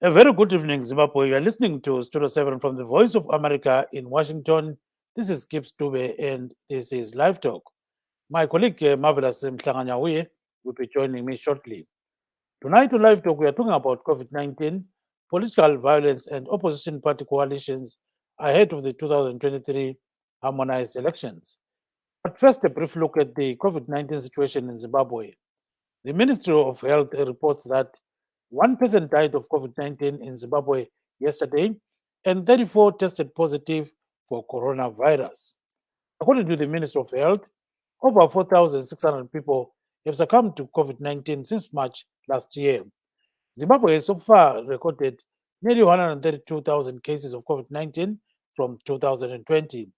A very good evening, Zimbabwe. You are listening to Studio 7 from the Voice of America in Washington. This is Kip Stube, and this is Live Talk. My colleague, Marvelous Mtlanganyahuye, will be joining me shortly. Tonight on Live Talk, we are talking about COVID-19, political violence, and opposition party coalitions ahead of the 2023 harmonized elections. But first, a brief look at the COVID-19 situation in Zimbabwe. The Ministry of Health reports that one person died of COVID-19 in Zimbabwe yesterday, and 34 tested positive for coronavirus. According to the Ministry of Health, over 4,600 people have succumbed to COVID-19 since March last year. Zimbabwe has so far recorded nearly 132,000 cases of COVID-19 from 2020.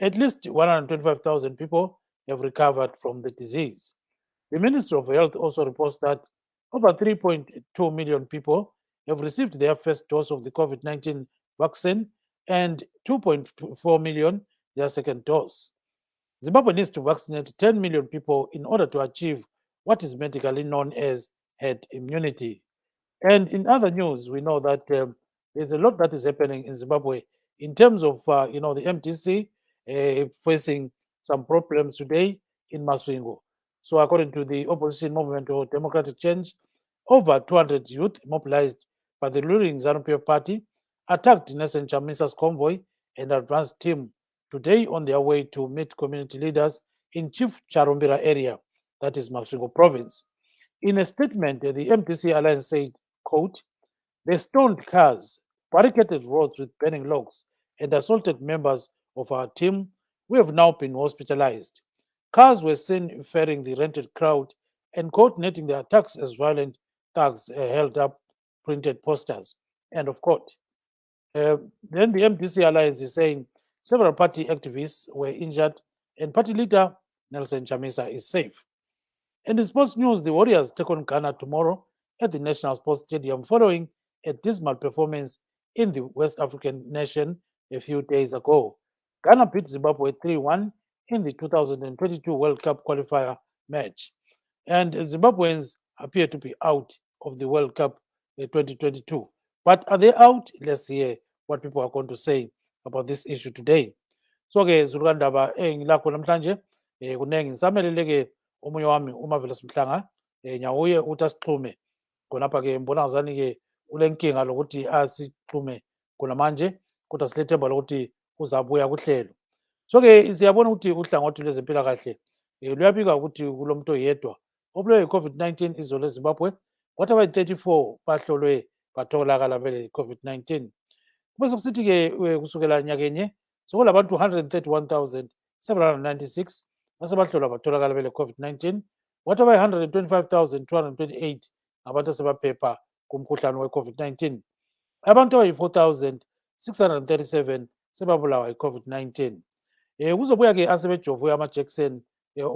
At least 125,000 people have recovered from the disease. The Ministry of Health also reports that over 3.2 million people have received their first dose of the COVID-19 vaccine and 2.4 million their second dose. Zimbabwe needs to vaccinate 10 million people in order to achieve what is medically known as herd immunity. And in other news, we know that there's a lot that is happening in Zimbabwe in terms of, the MTC facing some problems today in Masvingo. So, according to the opposition movement or democratic change, over 200 youth mobilized by the ruling Zanu-PF party attacked Nelson Chamisa's convoy and advanced team today on their way to meet community leaders in Chief Charumbira area, that is Masvingo province. In a statement, the MTC alliance said, quote, they stoned cars, barricaded roads with burning logs, and assaulted members of our team who have now been hospitalized. Cars were seen ferrying the rented crowd and coordinating the attacks as violent thugs held up printed posters. End of quote. Then the MDC alliance is saying several party activists were injured and party leader Nelson Chamisa is safe. And in sports news, the Warriors take on Ghana tomorrow at the National Sports Stadium following a dismal performance in the West African nation a few days ago. Ghana beat Zimbabwe 3-1 in the 2022 World Cup qualifier match. And Zimbabweans appear to be out of the World Cup 2022. But are they out? Let's hear what people are going to say about this issue today. So-ke zulukandaba engilakho namhlanje kunengi ngisamelele-ke omunye wami uMarvelous Mhlanga nyawuye uthi asixhume khonapha-ke mbona ngazani-ke ule nkinga lokuthi asixhume khona manje kodwa silethemba lokuthi uzabuya kuhlelo. So-ke siyabona ukuthi uhlangothi lwezempilakahle luyabika ukuthi kulo muntu oyedwa obulewe yi-COVID-19 izolo eZimbabwe kwathi abayi-34 bahlolwe batholakala bele-COVID-19. Kube sokusithi-ke kusukela nyakenye sokulabantu 131,796 asebahlolwa batholakala bele-COVID-19 kwathi abayi-125,228 ngabantu asebaphepha kumkhuhlane we-COVID-19. Abantu abayi-4,637 sebabulawa yi-COVID-19. Kuzobuya-ke asebejovwe amajekiseni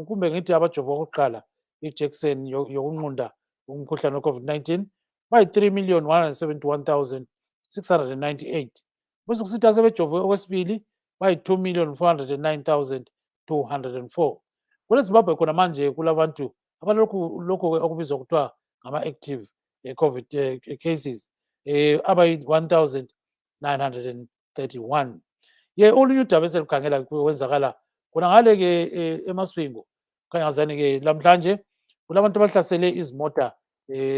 kumbe ngithi abajovwe okokuqala ijekiseni yokunqunda umkhuhlane we-COVID-19 bayi-3,171,698. Bese kusithi asebejovwe okwesibili bayi-2,409,204. Kule Zimbabwe khona manje kulabantu lokhu okubizwa kuthiwa ngama-active COVID cases abayi-1,931. Olunye udaba eselikhangela kwenzakala khona ngale-ke eMasvingo khanyazani-ke lamhlanje kulabantu abahlasele izimota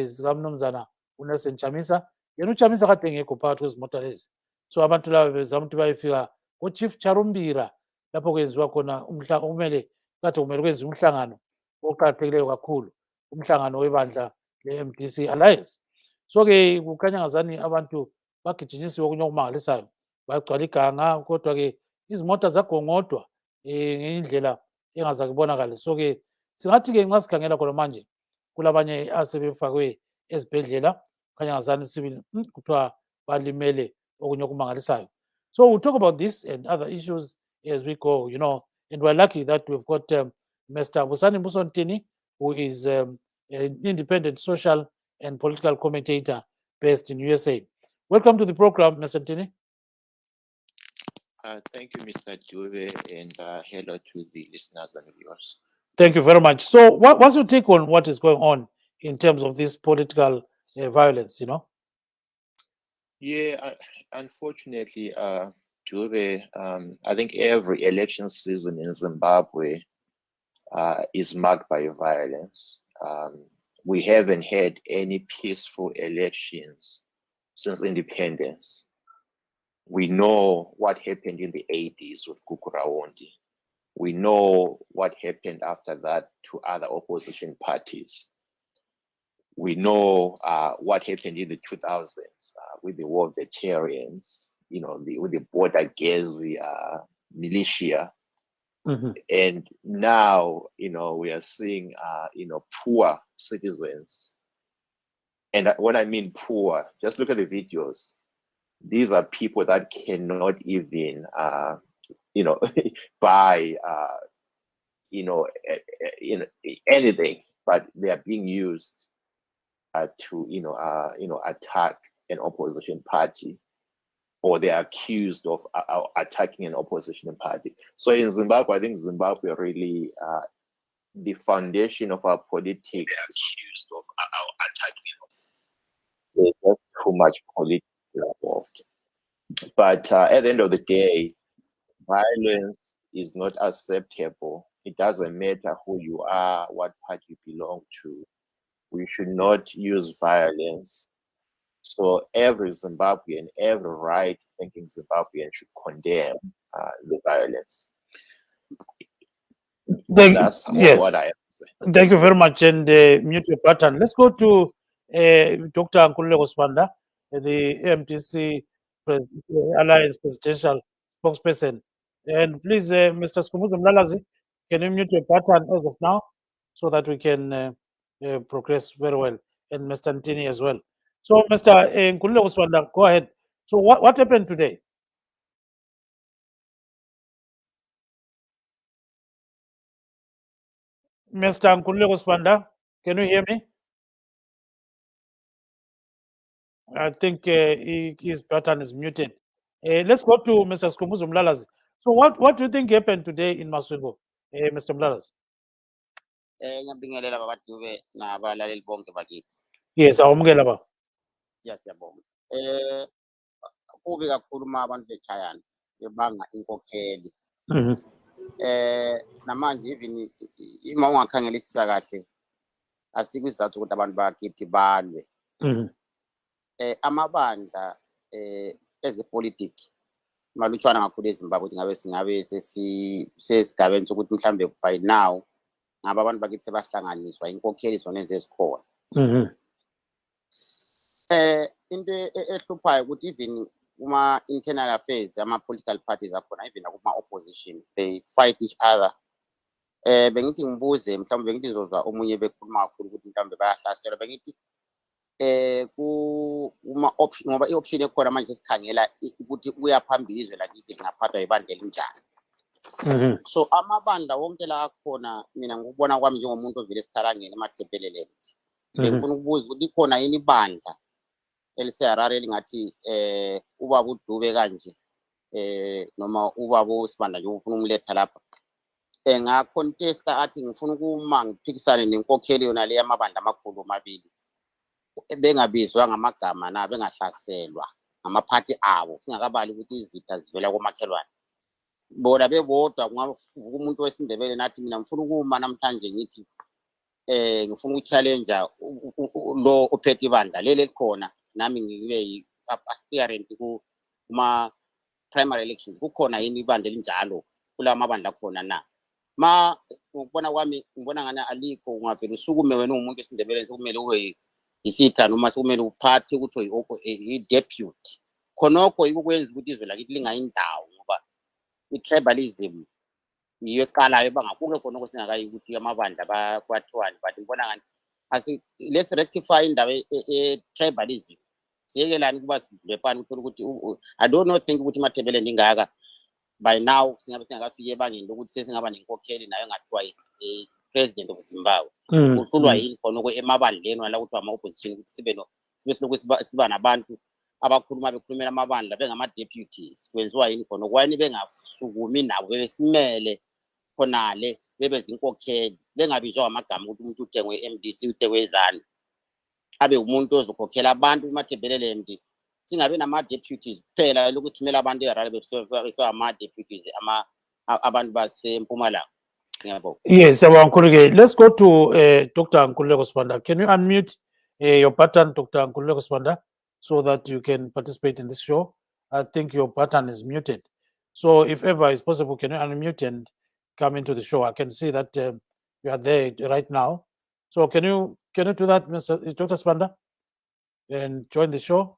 zikamnumzana uNelson Chamisa. Yena uChamisa kade engekho phakathi kwezimota lezi, so abantu laba bezama ukuthi bayefika ko-Chief Charumbira lapho kwenziwa khona kumele kwenziwa umhlangano oqakathekileyo kakhulu, umhlangano webandla le-MDC Alliance. So-ke kukhanya ngazani abantu bagijinyisiwe okunye okumangalisayo, bagcwala iganga, kodwa-ke izimota zagongodwa ngendlela engazake ibonakale. So-ke singathi-ke nxa sikhangela khona manje kulabanye asebefakwe ezibhedlela khanya ngazani sibili kuthiwa balimele okunye okumangalisayo. So we'll talk about this and other issues as we go, and we're lucky that we've got Mr. Busani Musontini, who is an independent social and political commentator based in USA. Welcome to the program, Mr. Ntini. Thank you, Mr. Dube, and hello to the listeners and viewers. Thank you very much. So what's your take on what is going on in terms of this political violence, Yeah, unfortunately, Dube, I think every election season in Zimbabwe is marked by violence. We haven't had any peaceful elections since independence. We know what happened in the 80s with Kukurawondi. We know what happened after that to other opposition parties. We know what happened in the 2000s with the war veterans, with the border Gezi militia. And now, we are seeing, poor citizens. And when I mean poor, just look at the videos. These are people that cannot even, buy, anything, but they are being used to attack an opposition party, or they are accused of attacking an opposition party. So in Zimbabwe, I think Zimbabwe really, the foundation of our politics, accused of attacking. There's not too much politics involved. But at the end of the day, violence is not acceptable. It doesn't matter who you are, what party you belong to. We should not use violence. So every Zimbabwean, every right-thinking Zimbabwean should condemn the violence. That's what I have to say. Thank you very much. And mute your button. Let's go to Dr. Nkululeko Sibanda, the AMTC Alliance Presidential Spokesperson. And please, Mr. Skumuza Mlalazi, can you mute your button as of now so that we can progress very well? And Mr. Ntini as well. So, Mr. Nkululeko Sibanda, go ahead. So, what happened today? Mr. Nkululeko Sibanda, can you hear me? I think his button is muted. Let's go to Mr. Skumuzu Mlalazi. So what do you think happened today in Masvingo, Mr. Mlalazi? Ngiyabingelela babadube nabalaleli bonke bakithi. Yes, awamukela ba. Yes, siyabonga. Kubi kakhulu uma abantu bechayana bebanga inkokheli. Namanje even uma ungakhangelisisa kahle asikho isizathu ukuthi abantu bakithi balwe. Amabandla ezepolitiki malutshwana kakhulu eZimbabwe singabe sesigabeni sokuthi mhlambe by now ngaba abantu bakithi sebahlanganiswa inkokheli zona ezikhona. Into ehluphayo ukuthi even uma internal affairs ama political parties akhona even kuma opposition they fight each other. Bengithi ngibuze mhlawumbe bengithi ngizozwa omunye bekhuluma kakhulu ukuthi mhlawumbe bayahlaselwa bengithi uma option ngoba i-option ekhona manje sesikhangela ukuthi uyaphambili izwe lakithi ngaphathwa ibandla elinjani. So amabandla wonke la akhona mina ngikubona kwami njengomuntu ovele esithalangeni emathepheleleni. Ngifuna ukubuza ukuthi ikhona yini ibandla eliseHarare elingathi ubaba uDube kanje noma ubaba uSibanda nje ufuna umletha lapha. Ngacontesta athi ngifuna ukuma ngiphikisane nenkokheli yona le yamabandla amakhulu amabili. Bengabizwa ngamagama na bengahlaselwa amaphathi abo singakabali ukuthi izitha zivela komakhelwane bona bebodwa umuntu wesindebele nathi mina ngifuna ukuma namhlanje ngithi ngifuna ukuchallenge lo ophethe ibandla leli likhona nami ngibe aspirant kuma primary elections kukhona yini ibandla elinjalo kula mabandla khona na ngibona kwami ngibona ngani alikho ungavela usukume wena umuntu wesindebele sekumele ube isitha noma sekumele uphathe ukuthi i-deputy khonokho ikukwenza ukuthi izwe lakithi lingayindawo ngoba i-tribalism yiyo eqalayo bangakuke khonokho singakayi ukuthi amabandla kwathiwani but ngibona ngani let's rectify indaba e-tribalism siyekelani kuba sidlepani ukuthi I don't know think ukuthi mathebele ndingaka by now singabe singakafika ebangeni lokuthi sesingaba nenkokheli nayo engathiwa president of Zimbabwe. Uhlulwa yini khonoko emabandleni wala ukuthi ama-opposition ukuthi sibe nabantu abakhuluma bekhulumela amabandla bengama-deputies kwenziwa yini khonoko wayini bengasukumi nabo bebesimele khonale bebezinkokheli bengabizwa amagama ukuthi umuntu uthengwe MDC uthengwe Zanu abe umuntu ozokhokhela abantu umathebelele singabe nama-deputies kuphela lokuthumela abantu erali besama-deputies abantu basempumalanga. Yes, let's go to Dr. Nkululeko Sibanda. Can you unmute your button, Dr. Nkululeko Sibanda, so that you can participate in this show? I think your button is muted. So if ever is possible, can you unmute and come into the show? I can see that you are there right now. So can you do that, Dr. Sibanda, and join the show?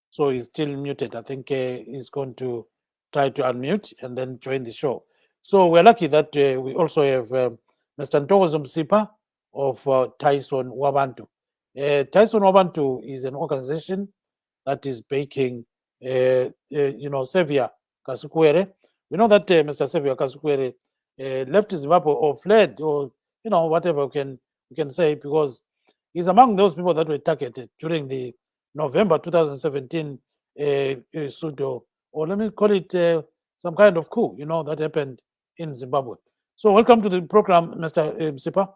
So he's still muted. I think he's going to try to unmute and then join the show. So we're lucky that we also have Mr. Ntokozo Msipa of Tyson Wabantu. Tyson Wabantu is an organization that is backing, Xavier Kasukwere. We know that Mr. Xavier Kasukwere left Zimbabwe or fled, or whatever we can say, because he's among those people that were targeted during the November 2017 pseudo, or let me call it some kind of coup, that happened in Zimbabwe. So welcome to the program, Mr. Msipa.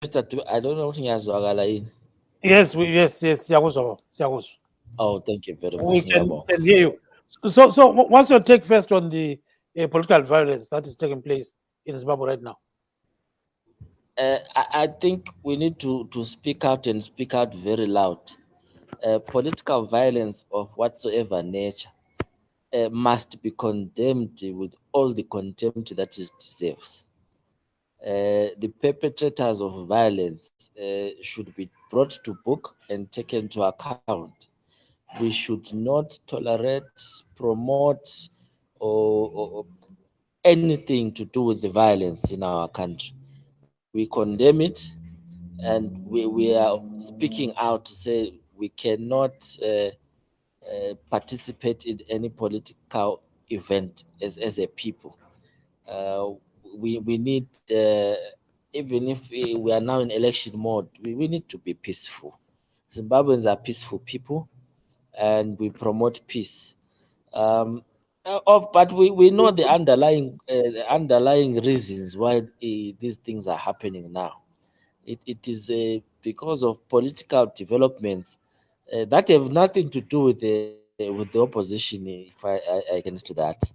I don't know what you guys. Yes, Siyakuzo. Oh, thank you very much. We can hear you. So what's your take first on the political violence that is taking place in Zimbabwe right now? I think we need to speak out and speak out very loud. Political violence of whatsoever nature must be condemned with all the contempt that it deserves. The perpetrators of violence should be brought to book and taken to account. We should not tolerate, promote, or anything to do with the violence in our country. We condemn it, and we are speaking out to say we cannot participate in any political event as a people. We need, even if we are now in election mode, we need to be peaceful. Zimbabweans are peaceful people, and we promote peace. But we know the underlying reasons why these things are happening now. It is because of political developments that have nothing to do with the opposition, if I can say that.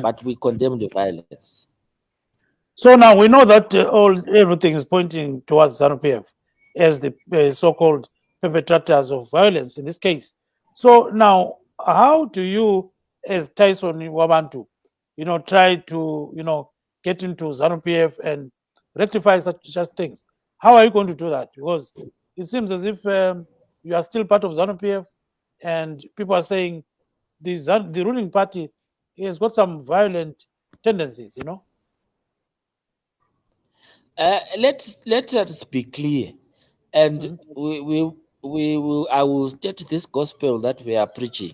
But we condemn the violence. So now we know that everything is pointing towards Zanu-PF as the so-called perpetrators of violence in this case. So now, how do you, as Tyson Wabantu, try to get into Zanu-PF and rectify such things? How are you going to do that? Because it seems as if you are still part of Zanu-PF, and people are saying the ruling party has got some violent tendencies. Let us be clear, and I will state this gospel that we are preaching.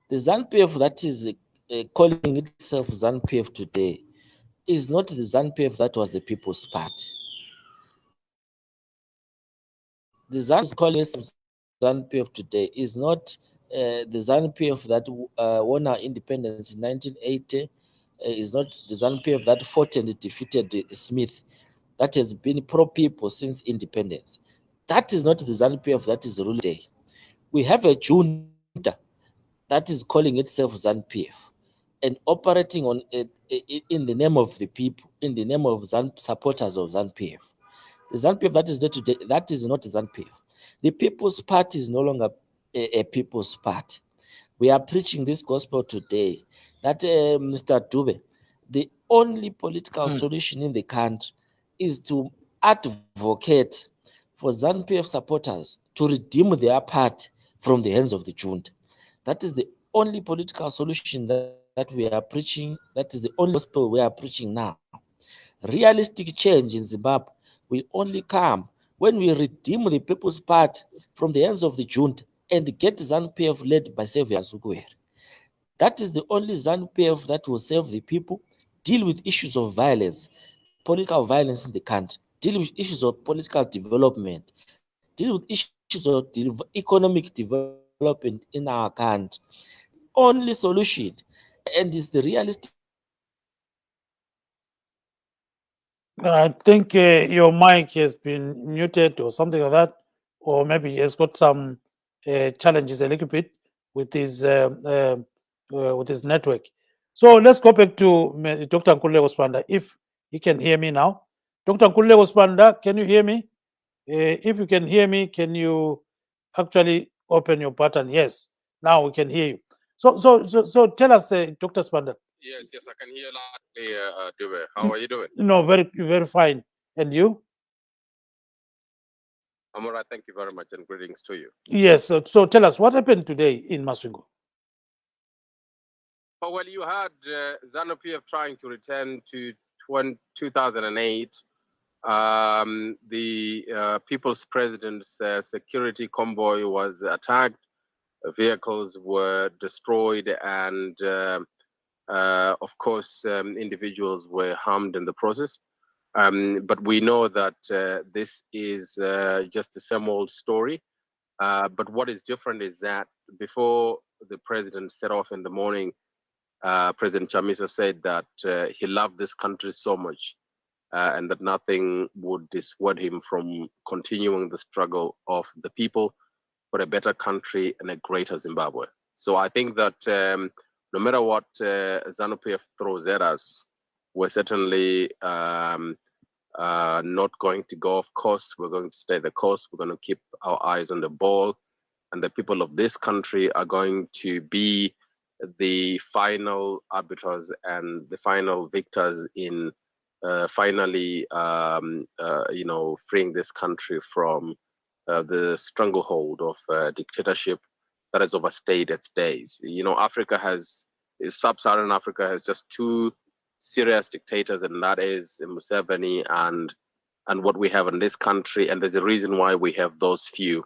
The Zanu-PF that is calling itself Zanu-PF today is not the Zanu-PF that was the People's Party. The Zanu is calling itself Zanu-PF today is not the Zanu-PF that won our independence in 1980. Is not the Zanu-PF that fought and defeated Smith, that has been pro-people since independence. That is not the Zanu-PF that is ruling today. We have a junta that is calling itself Zanu-PF and operating on in the name of the people, in the name of supporters of Zanu-PF. The Zanu-PF that is there today, that is not Zanu-PF. The People's Party is no longer a People's Party. We are preaching this gospel today that, Mr. Dube, the only political solution in the country is to advocate for Zanu-PF supporters to redeem their party from the hands of the junta. That is the only political solution that we are preaching. That is the only gospel we are preaching now. Realistic change in Zimbabwe will only come when we redeem the People's Party from the hands of the junta and get Zanu-PF led by Xavier Kasukwere. That is the only Zanu-PF that will serve the people, deal with issues of violence, political violence in the country, deal with issues of political development, deal with issues of economic development in our country. Only solution, and is the realistic. I think your mic has been muted or something like that, or maybe it has got some challenges a little bit with his network. So let's go back to Dr. Nkululeko Sibanda, if he can hear me now. Dr. Nkululeko Sibanda, can you hear me? If you can hear me, can you actually open your button? Yes, now we can hear you. So tell us, Dr. Sibanda. Yes, I can hear loudly, Dube. How are you doing? No, very fine. And you? I'm all right. Thank you very much, and greetings to you. Yes. So tell us what happened today in Masvingo. Oh, well, you had Zanu-PF trying to return to 2008. The People's President's security convoy was attacked. Vehicles were destroyed, and of course, individuals were harmed in the process. But we know that this is just the same old story. But what is different is that before the president set off in the morning, President Chamisa said that he loved this country so much and that nothing would dissuade him from continuing the struggle of the people for a better country and a greater Zimbabwe. So I think that no matter what Zanu-PF throws at us, we're certainly not going to go off course. We're going to stay the course. We're going to keep our eyes on the ball. And the people of this country are going to be the final arbiters and the final victors in finally, freeing this country from the stranglehold of dictatorship that has overstayed its days. Sub-Saharan Africa has just two serious dictators, and that is Museveni and what we have in this country. And there's a reason why we have those few.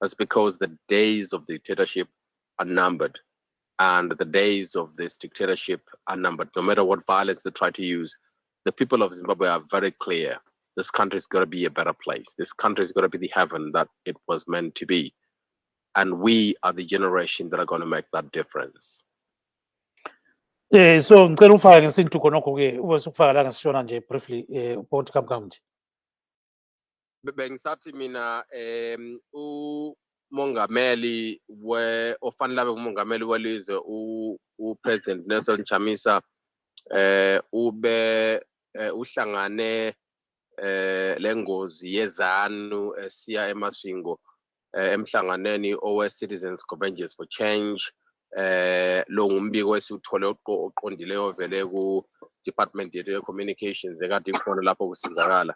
That's because the days of dictatorship are numbered, and the days of this dictatorship are numbered. No matter what violence they try to use, the people of Zimbabwe are very clear. This country is going to be a better place. This country is going to be the heaven that it was meant to be. And we are the generation that are going to make that difference. So ngicela ufake ngesintu khonokho ke ubesukufaka la ngasishona nje briefly ukuthi kamkam nje. Bengisathi mina umongameli ofanele abe umongameli welizwe uPresident Nelson Chamisa ube uhlangane lengozi yezanu siya eMasvingo emhlanganeni owe Citizens Convergence for Change lo ngumbiko wesiuthole oqondileyo vele ku Department ye Communications ekade ikhona lapho kusizakala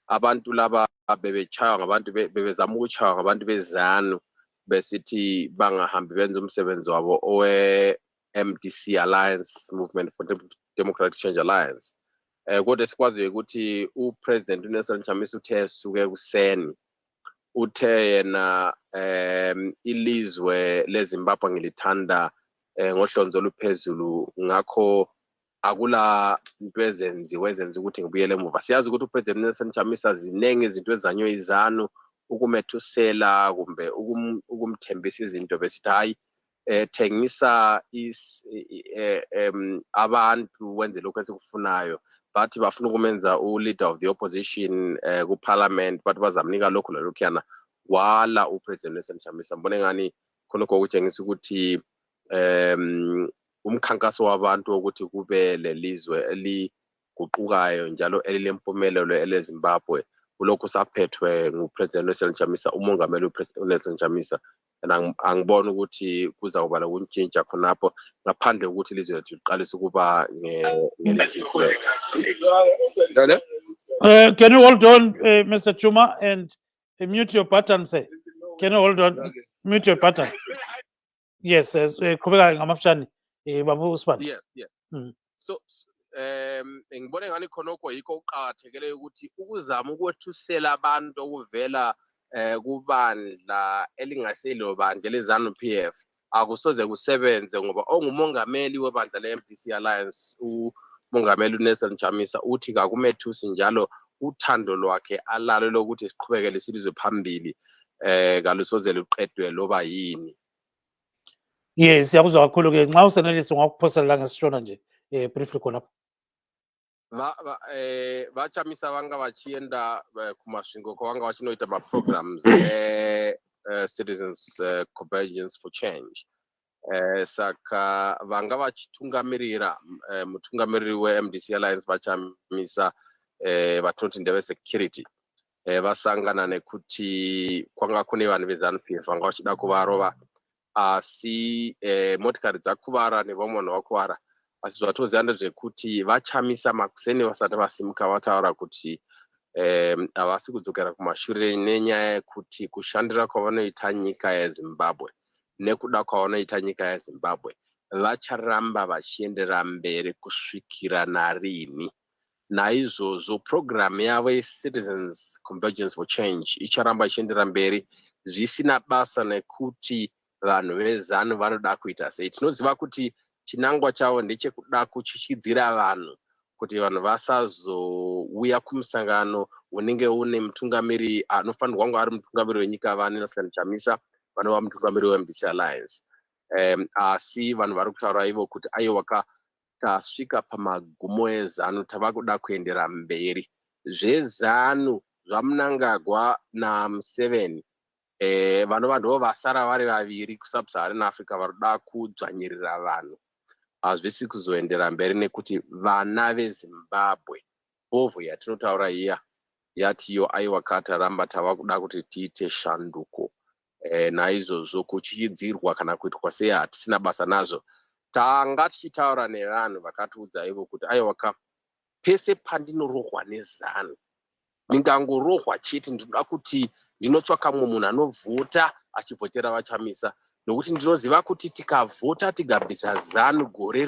abantu laba bebechaywa ngabantu bebezama ukuchaywa ngabantu bezanu besithi bangahambi benza umsebenzi wabo owe MDC Alliance, Movement for Democratic Change Alliance. Kodwa sikwazi ukuthi uPresident Nelson Chamisa uthe suke kuseni uthe yena ilizwe leZimbabwe ngilithanda ngohlonzo oluphezulu ngakho akula into ezenza ukuthi ngibuyele emuva. Siyazi ukuthi uPresident Nelson Chamisa zinenge izinto ezanywe izanu ukumethusela kumbe ukumthembisa izinto besithi hayi thengisa abantu wenze lokho esikufunayo, bathi bafuna ukumenza u-leader of the opposition ku-parliament bathi bazamnika lokhu nalokhuyana wala uPresident Nelson Chamisa. Mbone ngani khonokho kutshengisa ukuthi umkhankaso wabantu ukuthi kube lelizwe eliguqukayo njalo elilempumelelo eleZimbabwe kulokhu saphethwe nguPresident Nelson Chamisa, umongameli uPresident Nelson Chamisa. Angibona ukuthi kuzawuba lokuntshintsha khonapho ngaphandle kokuthi ilizwe lethu liqalise ukuba ngelizwe. Can you hold on, Mr. Chuma, and mute your button, say? Can you hold on? Mute your button. Yes, qhubeka ngamafshane babu Sibanda. Yes. So ngibone ngani khonokho yikho uqhakathekele ukuthi ukuzama ukwethusela abantu okuvela kubandla elingaselo bandla leZanu-PF akusoze kusebenze ngoba ongumongameli webandla leMDC Alliance umongameli uNelson Chamisa uthi kakumethusi njalo uthando lwakhe alalo lokuthi siqhubekele silizwe phambili kalusoze luqedwe loba yini. Yes, siyakuzwa kakhulu ke nxa usenelisa ungakuphosela la ngesishona nje briefly khonapho. Vachamisa vanga vachienda kumasvingo kwavanga vachinoita maprograms Citizens Convergence for Change. Saka vanga vachitungamirira mutungamiriri weMDC Alliance vachamisa vatinoti ndeve security vasangana nekuti kwanga kune vanhu veZanu-PF vanga vachida kuvarova asi motikari dzakuvara nevamwe vanhu vakuvara asi zvatoziva ndezvekuti vachamisa makuseni vasati vasimuka vataura kuti havasi kudzokera kumashure nenyaya yekuti kushandira kwavanoita nyika yeZimbabwe nekuda kwavanoita nyika yeZimbabwe vacharamba vachiendera mberi kusvikira narini. Naizvozvo programu yavo yeCitizens Convergence for Change icharamba ichiendera mberi zvisina basa nekuti vanhu veZanu vanoda kuita sei. Tinoziva kuti chinangwa chavo ndechekuda kuchichidzira vanhu kuti vanhu vasazouya kumusangano unenge une mutungamiri anofanirwa kunge ari mutungamiri wenyika vane Nelson Chamisa vanova mutungamiri weMDC Alliance. Asi vanhu vari kutaura ivo kuti aiwa tasvika pamagumo eZanu tava kuda kuendera mberi. ZveZanu zvaMnangagwa naMuseveni vanova ndo vasara vari vaviri kuSub-Saharan Africa varikuda kudzvanyirira vanhu. Hazvisi kuzoendera mberi nekuti vana veZimbabwe mbovhu yatinotaura iya yatiyo aiwa kataramba tava kuda kuti tiite shanduko. Naizvozvo kuchidzirwa kana kuitwa sei hatisina basa nazvo. Tanga tichitaura nevanhu vakatiudza ivo kuti aiwa pese pandinorohwa neZanu ndingangorohwa chete ndinoda kuti ndinotsvaka mumwe munhu anovhota achivhotera vachamisa nokuti ndinoziva kuti tikavhota tikabvisa Zanu gore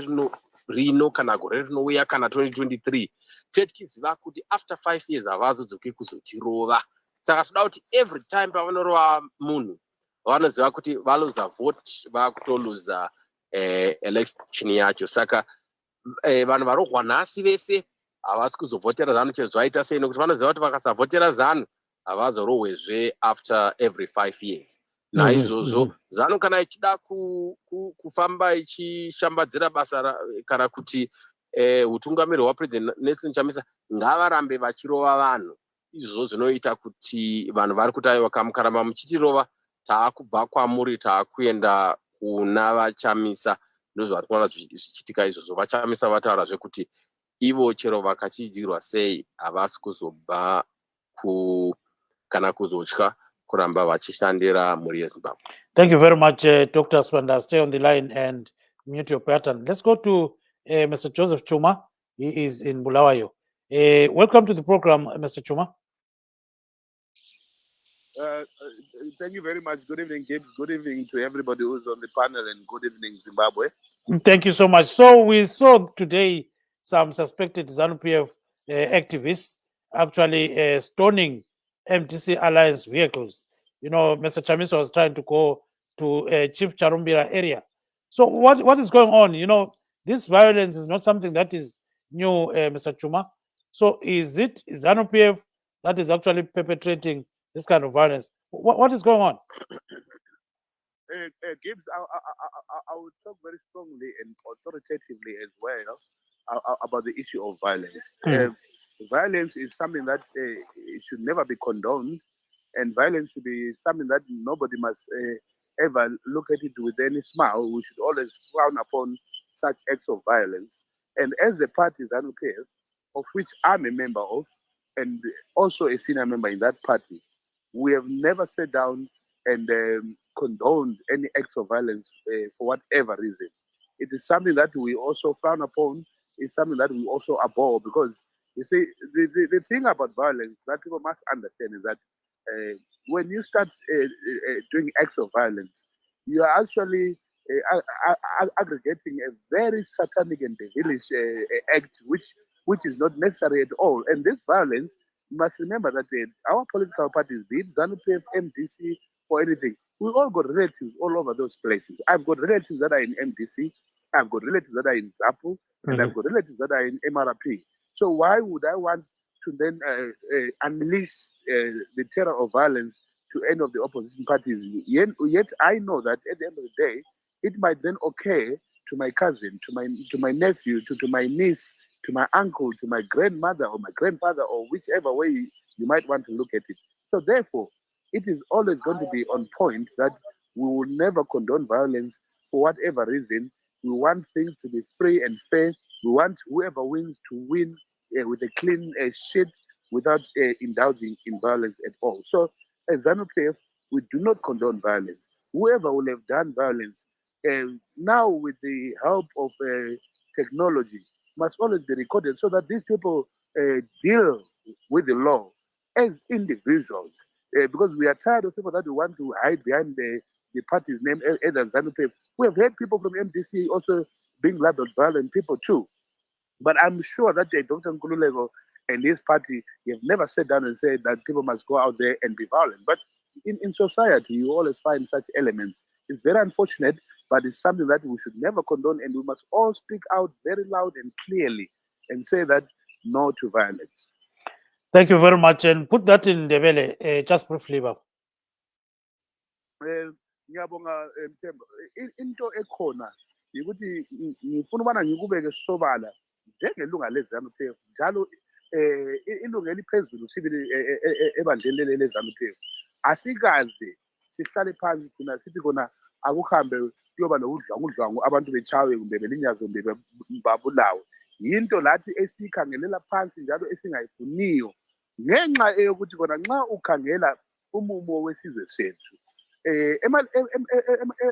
rino kana gore rinouya kana 2023 tichiziva kuti after 5 years havazodzoki kuzotirova. Saka toda kuti every time pavanorova munhu vanoziva kuti valoza vote vakutoluza election yacho. Saka vanhu varohwa nhasi vese havasi kuzovhotera Zanu chezvaita sei nokuti vanoziva kuti vakasavhotera Zanu havazorohwezve after every 5 years. Naizvozvo Zanu kana ichida kufamba ichishambadzira basa kana kuti utungamiri hwaPresident Nelson Chamisa ngavarambe vachirova vanhu. Izvo zvinoita kuti vanhu vari kuti aiwa mukaramba muchitirova taakubva kwamuri taakuenda kuna vachamisa. Ndozvari kuona zvichiitika izvozvo. Vachamisa vataura zvekuti ivo chero vakachidzirwa sei havasi kuzobva kana kuzotya kuramba vachishandira mhuri yeZimbabwe. Thank you very much, Dr. Spanda. Stay on the line and mute your pattern. Let's go to Mr. Joseph Chuma. He is in Bulawayo. Welcome to the program, Mr. Chuma. Thank you very much. Good evening, Gibbs. Good evening to everybody who's on the panel, and good evening, Zimbabwe. Thank you so much. So we saw today some suspected Zanu-PF activists actually stoning MDC Alliance vehicles. You know, Mr. Chamisa was trying to go to Chief Charumbira area. So what is going on? You know, this violence is not something that is new, Mr. Chuma. So is it Zanu-PF that is actually perpetrating this kind of violence? What is going on? Gibbs, I would talk very strongly and authoritatively as well about the issue of violence. Violence is something that should never be condoned, and violence should be something that nobody must ever look at it with any smile. We should always frown upon such acts of violence. And as the party Zanu-PF, of which I'm a member of, and also a senior member in that party, we have never sat down and condoned any acts of violence for whatever reason. It is something that we also frown upon. It's something that we also abhor, because you see, the thing about violence that people must understand is that when you start doing acts of violence, you are actually aggregating a very satanic and devilish act, which is not necessary at all. And this violence, you must remember that our political parties, be it Zanu-PF, MDC, or anything, we all got relatives all over those places. I've got relatives that are in MDC, I've got relatives that are in ZAPU, and I've got relatives that are in MRP. So why would I want to then unleash the terror of violence to any of the opposition parties? Yet I know that at the end of the day, it might then occur to my cousin, to my nephew, to my niece, to my uncle, to my grandmother or my grandfather, or whichever way you might want to look at it. So therefore, it is always going to be on point that we will never condone violence for whatever reason. We want things to be free and fair. We want whoever wins to win with a clean sheet without indulging in violence at all. So, as Zanu-PF, we do not condone violence. Whoever will have done violence, now with the help of technology, must always be recorded so that these people deal with the law as individuals. Because we are tired of people that want to hide behind the party's name as Zanu-PF. We have heard people from MDC also being labeled violent people too. But I'm sure that Dr. Nkululeko and his party have never sat down and said that people must go out there and be violent. But in society, you always find such elements. It's very unfortunate, but it's something that we should never condone, and we must all speak out very loud and clearly and say that no to violence. Thank you very much, and put that in the belly, just briefly. Ngiyabonga Mthembu. Into ekhona ukuthi ngifuna ubana ngikubeke sobala njengelunga leZanu-PF njalo ilunga eliphezulu sibili ebandleni leZanu-PF. Asikaze sihlale phansi thina sithi khona akuhambe kuyoba nokudlwangudlwangu abantu bechawe kumbe belinyazwe kumbe babulawe. Yinto lathi esikhangelela phansi njalo esingayifuniyo ngenxa yokuthi khona nxa ukhangela umumo wesizwe sethu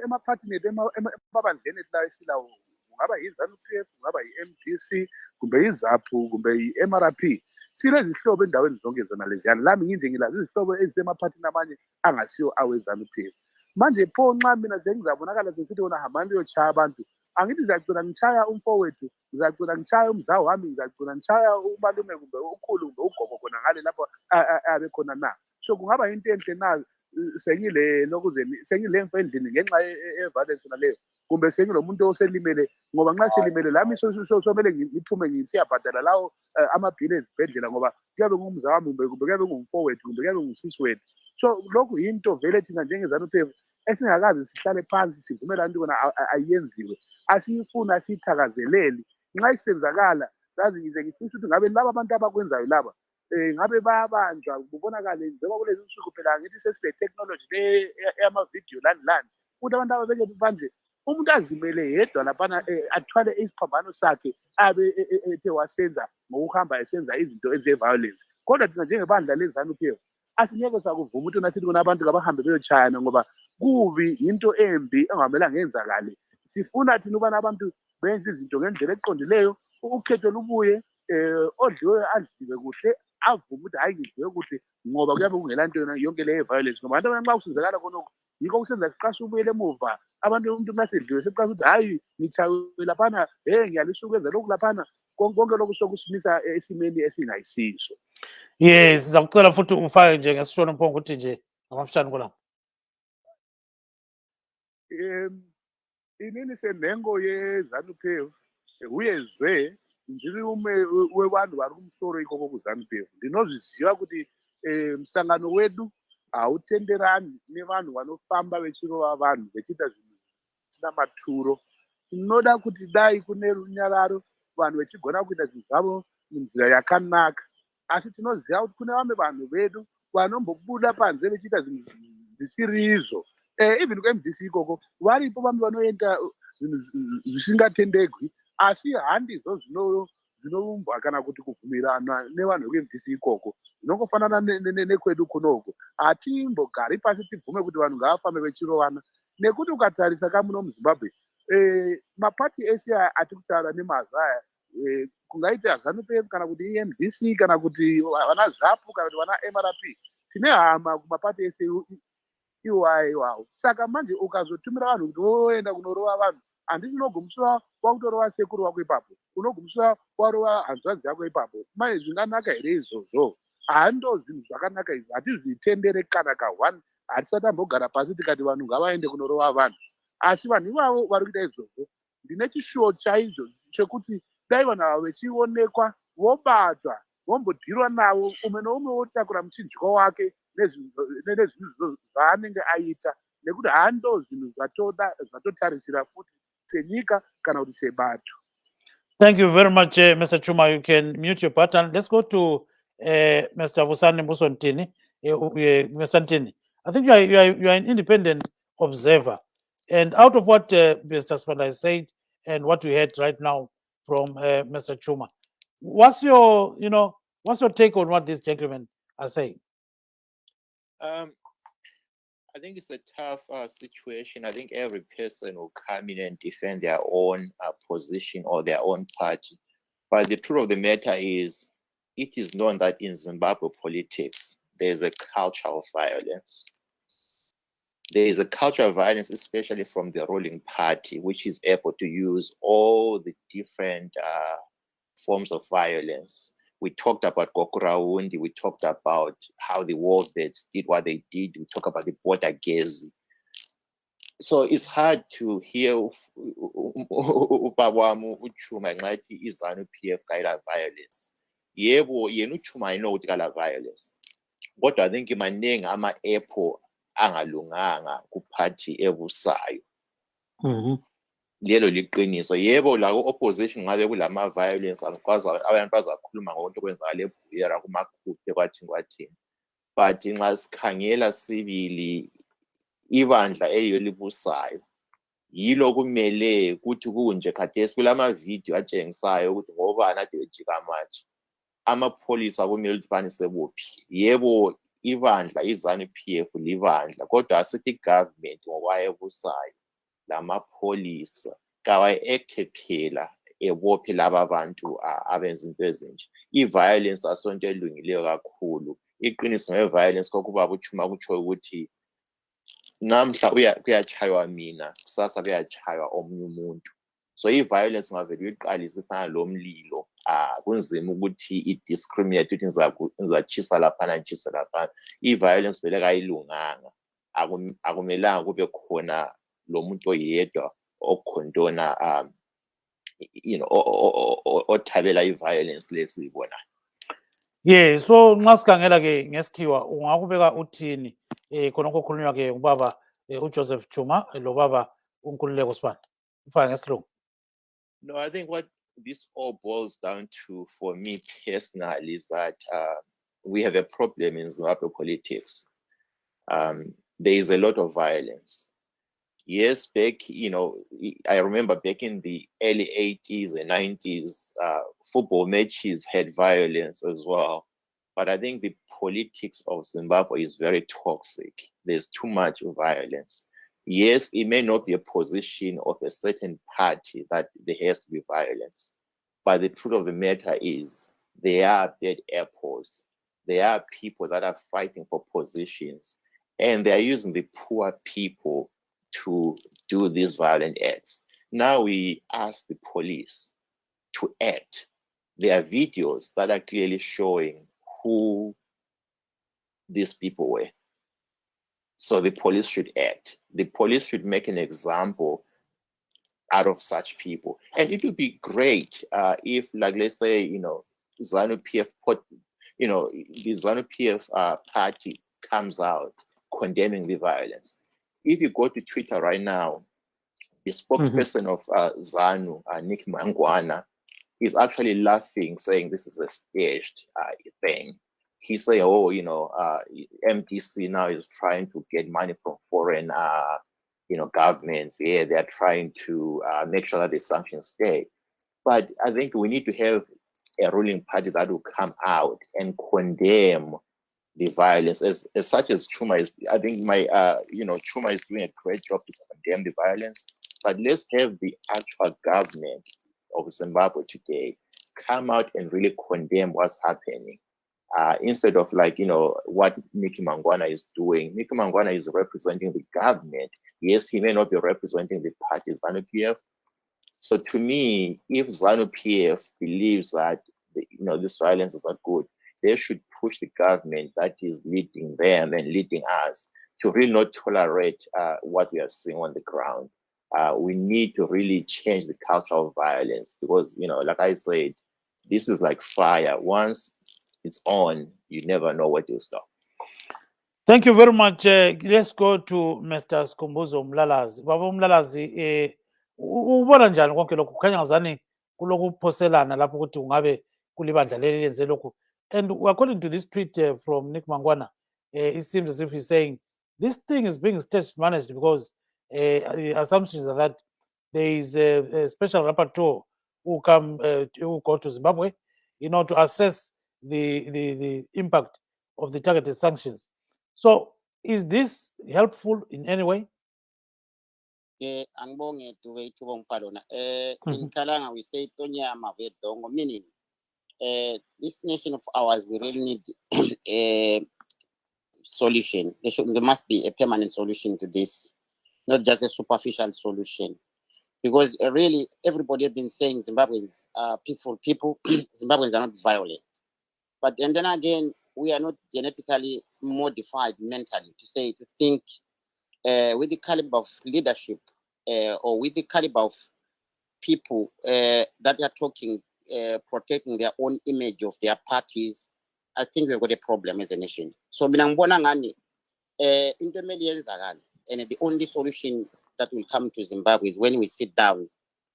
emaphathini emabandleni ethu esilawo kungaba yiZanu-PF, kungaba yi-MDC, kumbe iZAPU, kumbe i-MRP. Silezihlobo endaweni zonke zona leziyana. Lami nginje ngilazi izihlobo ezisemaphathini amanye angasiyo aweZanu-PF. Manje pho nxa mina sengizabonakala sesithi wona hambani uyotshaya abantu, angithi ngizagcina ngitshaya umfowethu, ngizagcina ngitshaya umzawu wami, ngizagcina ngitshaya umalume kumbe ukhulu kumbe ugogo khona ngale lapho abe khona na. So kungaba into enhle na sengile mfo endlini ngenxa ye-violence naleyo, kumbe sengilomuntu oselimele, ngoba nxa selimele lami somele ngiphume ngisiyabhadala lawo amabhili ezibhedlela ngoba kuyabe ngumzawu wami kumbe kuyabe ngumfowethu kumbe kuyabe ngusisi wethu. So lokhu yinto vele thina njengeZanu-PF esingakazi sihlale phansi sivumelane ukuthi kona ayenziwe, asiyifuna asiyithakazeleli. Nxa isenzakala sazi ngize ngifisa ukuthi ngabe laba abantu abakwenzayo laba ngabe bayabanjwa kubonakale njengoba kulezi nsuku phela ngithi sesile technology yamavidiyo lani ukuthi abantu ababeke manje umuntu azimele yedwa laphana athwale isiphambano sakhe abe ethe wasenza ngokuhamba esenza izinto eziviolence. Kodwa thina njengebandla leZanu-PF asingeke sakuvuma ukuthi nasithi kona abantu kabahambe beyotshayana ngoba kubi into embi engamelanga yenzakale. Sifuna thina ukubana abantu benze izinto ngendlela eqondileyo, ukhetho lubuye, odliweyo adliwe kuhle, avume ukuthi hayi ngidliwe kuhle ngoba kuyabe kungela nto yonke leyo violence. Ngoba abantu nxa kusenzakala khonokho yikho kusenza siqashe ubuyele emuva. Abantu umuntu masedliwe seqashe ukuthi hayi ngichawe laphana, ngiyalisukwenza lokhu laphana, konke lokhu sokusimisa esimeni esingayisiso. Yes, sizakucela futhi ufake nje ngesishona mphongo ukuthi nje ngamafishane kulapho. Inini senengo yeZanu-PF uyezwe ndiri umwe wevanhu vari kumusoro ikoko kuZanu-PF. Ndinozviziva kuti msangano wedu hautenderani nevanhu vanofamba vechirova vanhu vechiita zvinhu zvisina maturo. Tinoda kuti dai kune runyararo vanhu vechigona kuita zvinhu zvavo munzira yakanaka, asi tinoziva kuti kune vamwe vanhu vedu vanombobuda panze vechiita zvinhu zvisiri izvo. Even kuMDC ikoko varipo vamwe vanoenda zvinhu zvisingatendegwi, asi handizo zvinoumbwa kana kuti kubvumirana nevanhu veMDC ikoko. Zvinongofanana nekwedu kunoko. Hatimbogari pasi tibvume kuti vanhu ngavafambe vechirovana, nekuti ukatarisa kamuno muZimbabwe mapati ese ati kutaura nemazuva aya kungaita Zanu-PF kana kuti MDC kana kuti vana ZAPU kana kuti vana MRP, tine hama kumapati ese iwayo. Saka manje ukazotumira vanhu kuti voenda kunorova vanhu, handiti unogumisira wakutorova sekuru wako ipapo, unogumisira warova hanzvadzi yako ipapo. Mai zvinganaka here izvozvo? Hando zvinhu zvakanaka izvi, hatizvitendere kana ka1. Hatisati tambogara pasi tikati vanhu ngavaende kunorova vanhu, asi vanhu ivavo vari kuita izvozvo. Ndine chishuwo chaizvo chekuti dai vanhu ava vechionekwa, vobatwa, vombodhirwa navo, umwe noumwe wotakura muchinjwa wake nezvinhu zvaanenge aita, nekuti hando zvinhu zvatotarisira futi senyika kana kuti sebato. Thank you very much, Mr. Chuma. You can mute your button. Let's go to Mr. Busani Musontini. Mr. Ntini, I think you are an independent observer. And out of what Mr. Spanda said and what we heard right now from Mr. Chuma, what's your take on what these gentlemen are saying? I think it's a tough situation. I think every person will come in and defend their own position or their own party. But the truth of the matter is, it is known that in Zimbabwe politics, there's a culture of violence. There is a culture of violence, especially from the ruling party, which is able to use all the different forms of violence. We talked about Kokuraundi, we talked about how the war vets did what they did, we talk about the border gezi. So it's hard to hear Ubawamu Uchuma ngathi Zanu-PF kayila violence. Yebo, yena uChuma I know ukuthi kala violence. Kodwa I think maningi ama-epho angalunganga kuphathi ebusayo. Lelo liqiniso. Yebo la opposition ngabe kulama violence angikwazi abantu bazakhuluma ngonto kwenzakala eBuyera kumakhuphe kwathini. But nxa sikhangela sibili ibandla elibusayo yilo kumele ukuthi kunje khathesi kulama video atshengisayo ukuthi ngobani ade bejika manje amapholisa kumele ukuthi banisebuphi. Yebo ibandla iZanu-PF libandla kodwa asithi government ngokwayebusayo lamapholisa kawayi-acte phela ebophe laba bantu abenza into ezinje. I-violence asonto elungileyo kakhulu. Iqiniso nge-violence kokubaba uChuma kutsho ukuthi namhla kuyachaywa mina kusasa kuyachaywa omunye umuntu. So i-violence ngavele uyiqalise ifana lomlilo kunzima ukuthi i-discriminate ukuthi ngizatshisa laphana ngitshise laphana. I-violence vele kayilunganga, akumelanga kube khona lo muntu oyedwa okhondona othabela i-violence lesiyibonayo. Yeah, so nxa sikhangela ke ngesikhiwa ungakubeka uthini khonokho okhulunywa ke ubaba uJoseph Chuma lo baba uNkululeko Sibanda ufaka ngesilungu? No, I think what this all boils down to for me personally is that we have a problem in Zimbabwe politics. There is a lot of violence. Yes, back, I remember back in the early 80s and 90s, football matches had violence as well. But I think the politics of Zimbabwe is very toxic. There's too much violence. Yes, it may not be a position of a certain party that there has to be violence. But the truth of the matter is there are bad apples. There are people that are fighting for positions. And they are using the poor people to do these violent acts. Now we ask the police to act. There are videos that are clearly showing who these people were. So the police should act. The police should make an example out of such people. And it would be great if, like, let's say, Zanu-PF the Zanu-PF party comes out condemning the violence. If you go to Twitter right now, the spokesperson of ZANU, Nick Mangwana, is actually laughing, saying this is a staged thing. He say, MDC now is trying to get money from foreign, governments. Yeah, they're trying to make sure that the sanctions stay. But I think we need to have a ruling party that will come out and condemn the violence as such as Chuma is. I think Chuma is doing a great job to condemn the violence, but let's have the actual government of Zimbabwe today come out and really condemn what's happening instead of what Nicky Mangwana is doing. Nicky Mangwana is representing the government. Yes, he may not be representing the party Zanu-PF. So to me, if Zanu-PF believes that this violence is not good, they should push the government that is leading them and leading us to really not tolerate what we are seeing on the ground. We need to really change the culture of violence because, like I said, this is like fire. Once it's on, you never know where to stop. Thank you very much. Let's go to Mr. Skhumbuzo Mlalazi. Baba Mlalazi, ubona njani konke lokhu? Kukhanya ngazani kulokuphoselana lapho ukuthi ungabe kulibandla leli lenze lokhu. And according to this tweet from Nick Mangwana, it seems as if he's saying this thing is being stage managed because the assumptions are that there is a special rapporteur who go to Zimbabwe, to assess the impact of the targeted sanctions. So, is this helpful in any way? Angibonge Dube ithuba ngiphalona. In Kalanga we say Tonyama Vedongo, meaning this nation of ours, we really need a solution. There must be a permanent solution to this, not just a superficial solution. Because really, everybody has been saying Zimbabweans are peaceful people. Zimbabweans are not violent. But and then again, we are not genetically modified mentally to think with the caliber of leadership or with the caliber of people that are talking, protecting their own image of their parties. I think we've got a problem as a nation. So, and the only solution that will come to Zimbabwe is when we sit down,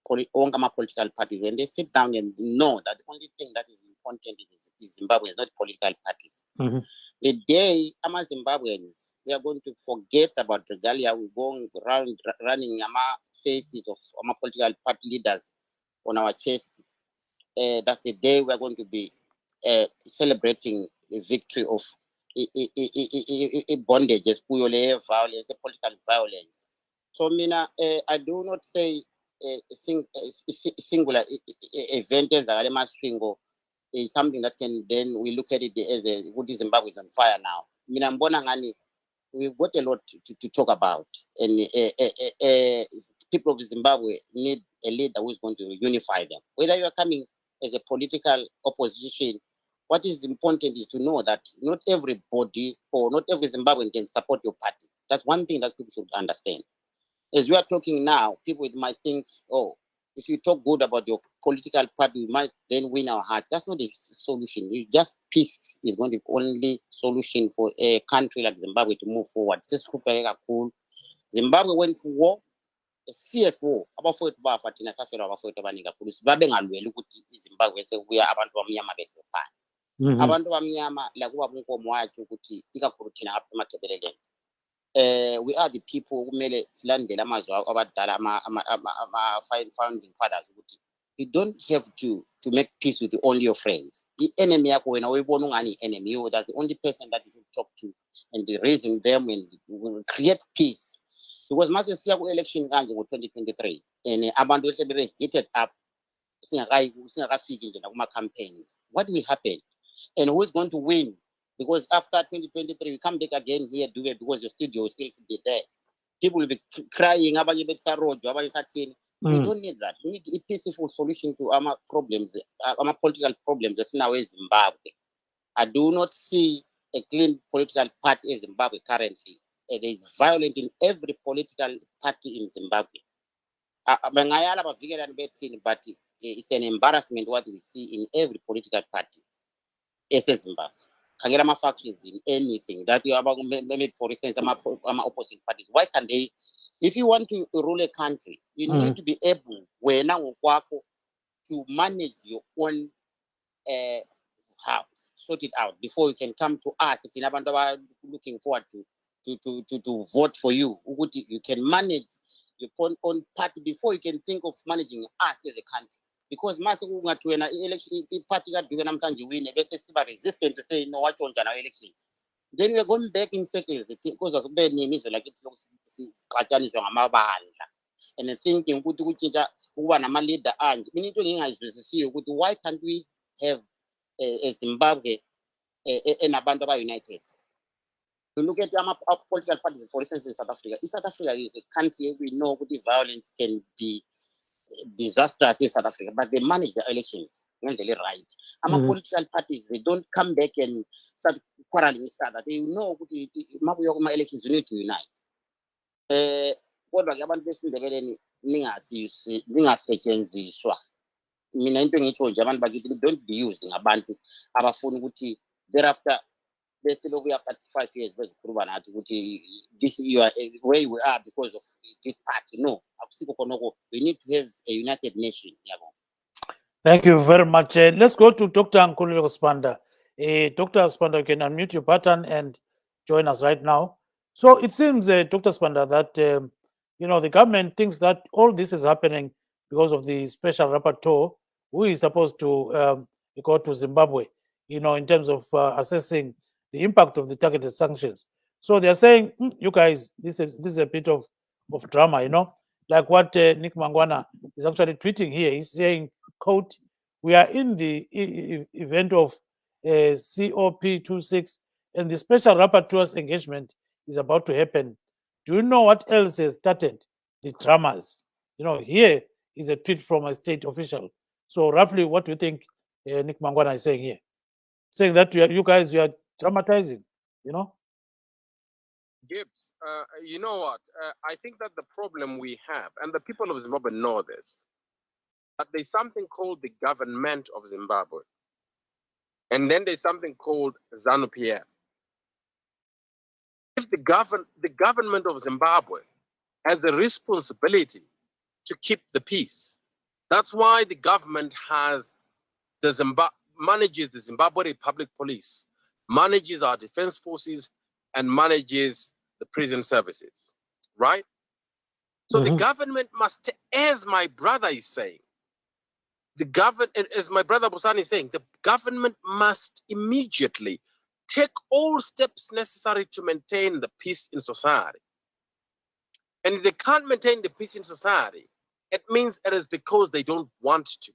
political parties, when they sit down and know that the only thing that is important is Zimbabwe, not political parties. Mm-hmm. The day Zimbabweans, we are going to forget about regalia, we're going around running faces of political party leaders on our chest. That's the day we are going to be celebrating the victory of bondages, violence, political violence. So, I do not say singular event is something that can then we look at it as a good Zimbabwe is on fire now. We've got a lot to talk about, and people of Zimbabwe need a leader who is going to unify them. Whether you are coming as a political opposition, what is important is to know that not everybody or not every Zimbabwean can support your party. That's one thing that people should understand. As we are talking now, people might think, oh, if you talk good about your political party, you might then win our hearts. That's not the solution. Just peace is going to be the only solution for a country like Zimbabwe to move forward. Zimbabwe went to war, a fierce war. Zimbabwe we are abantu bamnyama besefana. Abantu bamnyama lakuba bunkomo wathi ukuthi ikakhuluthina apha emathebeleleni. We are the people who made silandela amazwi abadala ama founding fathers ukuthi you don't have to make peace with only your friends. The enemy yakho wena uyibona ungani enemy, you that's the only person that you should talk to and raising them and will create peace. Because mase siya ku election kanje ngo-2023 and abantu bebe heated up singakafiki nje nakuma campaigns. What will happen and who is going to win? Because after 2023 we come back again here because your studio is still there. People will be crying about we don't need that. We need a peaceful solution to our problems, our political problems that's now in Zimbabwe. I do not see a clean political party in Zimbabwe currently. There is violence in every political party in Zimbabwe. But it's an embarrassment what we see in every political party. It's Zimbabwe. Factions in anything that you about, maybe for instance, opposing parties. Why can they? If you want to rule a country, you need to be able to manage your own house, sort it out before you can come to us. Looking forward to vote for you. You can manage your own party before you can think of managing us as a country. Because when election party got win, resistant to say no, what on election. Then we are going back in circles because of bad names like it's and thinking leader and we need to see why can't we have a Zimbabwe and Abandaba United? We look at our political parties, for instance, in South Africa. South Africa is a country we know the violence can be disastrous in South Africa, but they manage the elections mentally right. Political parties, they don't come back and start quarreling with each other. They know my elections you need to unite. Kodwa ke abantu besindebeleni ningasetshenziswa. Mina into engitsho nje abantu bakithi don't be used ngabantu abafuna ukuthi thereafter bese lokuya after 35 years bezikhuluma nathi ukuthi this you are where we are because of this party. No, we need to have a united nation. Thank you very much. Let's go to Dr. Nkululeko Spanda. Dr. Spanda, you can unmute your button and join us right now So it seems, Dr. Spanda, that the government thinks that all this is happening because of the special rapporteur who is supposed to go to Zimbabwe, in terms of assessing the impact of the targeted sanctions. So they're saying, you guys, this is a bit of drama, like what Nick Mangwana is actually tweeting here. He's saying, quote, "We are in the event of COP26 and the special rapporteur's engagement is about to happen. Do you know what else has started? The dramas." Here is a tweet from a state official. So roughly, what do you think Nick Mangwana is saying here? Saying that you guys are dramatizing, Gibbs, you know what? I think that the problem we have, and the people of Zimbabwe know this, that there's something called the government of Zimbabwe. And then there's something called Zanu-PF. If the government of Zimbabwe has a responsibility to keep the peace, that's why the government has manages the Zimbabwe Republic Police, manages our defense forces, and manages the prison services, right? So the government must, as my brother is saying, as my brother Busani is saying, the government must immediately take all steps necessary to maintain the peace in society. And if they can't maintain the peace in society, it means it is because they don't want to.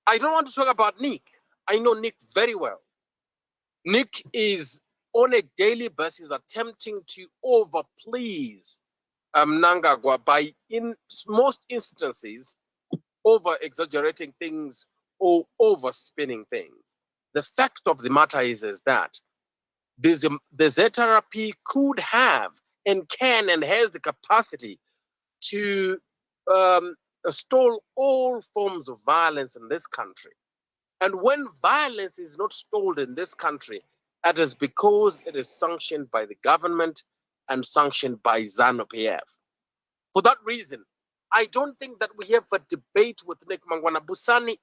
I don't want to talk about Nick. I know Nick very well. Nick is on a daily basis attempting to overplease Mnangagwa by, in most instances, over-exaggerating things or over-spinning things. The fact of the matter is that the ZRP could have and can and has the capacity to stall all forms of violence in this country. And when violence is not stalled in this country, it is because it is sanctioned by the government and sanctioned by Zanu-PF. For that reason, I don't think that we have a debate with Nick Mangwana. Busani.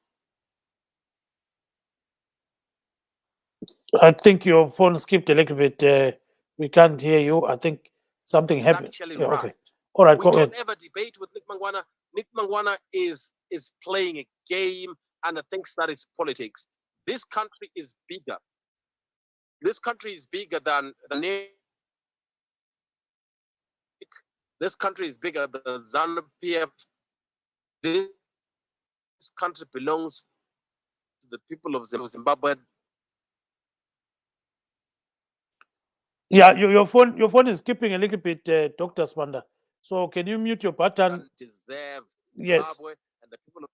I think your phone skipped a little bit. We can't hear you. I think something happened. Actually, yeah, right. Okay. All right. We Go don't ahead. have a debate with Nick Mangwana. Nick Mangwana is playing a game and thinks that it's politics. This country is bigger. This country is bigger than Nick. This country is bigger than Zanu-PF. This country belongs to the people of Zimbabwe. Yeah, your phone is skipping a little bit, Dr. Spanda. So can you mute your button? Deserve Yes. Zimbabwe and the people of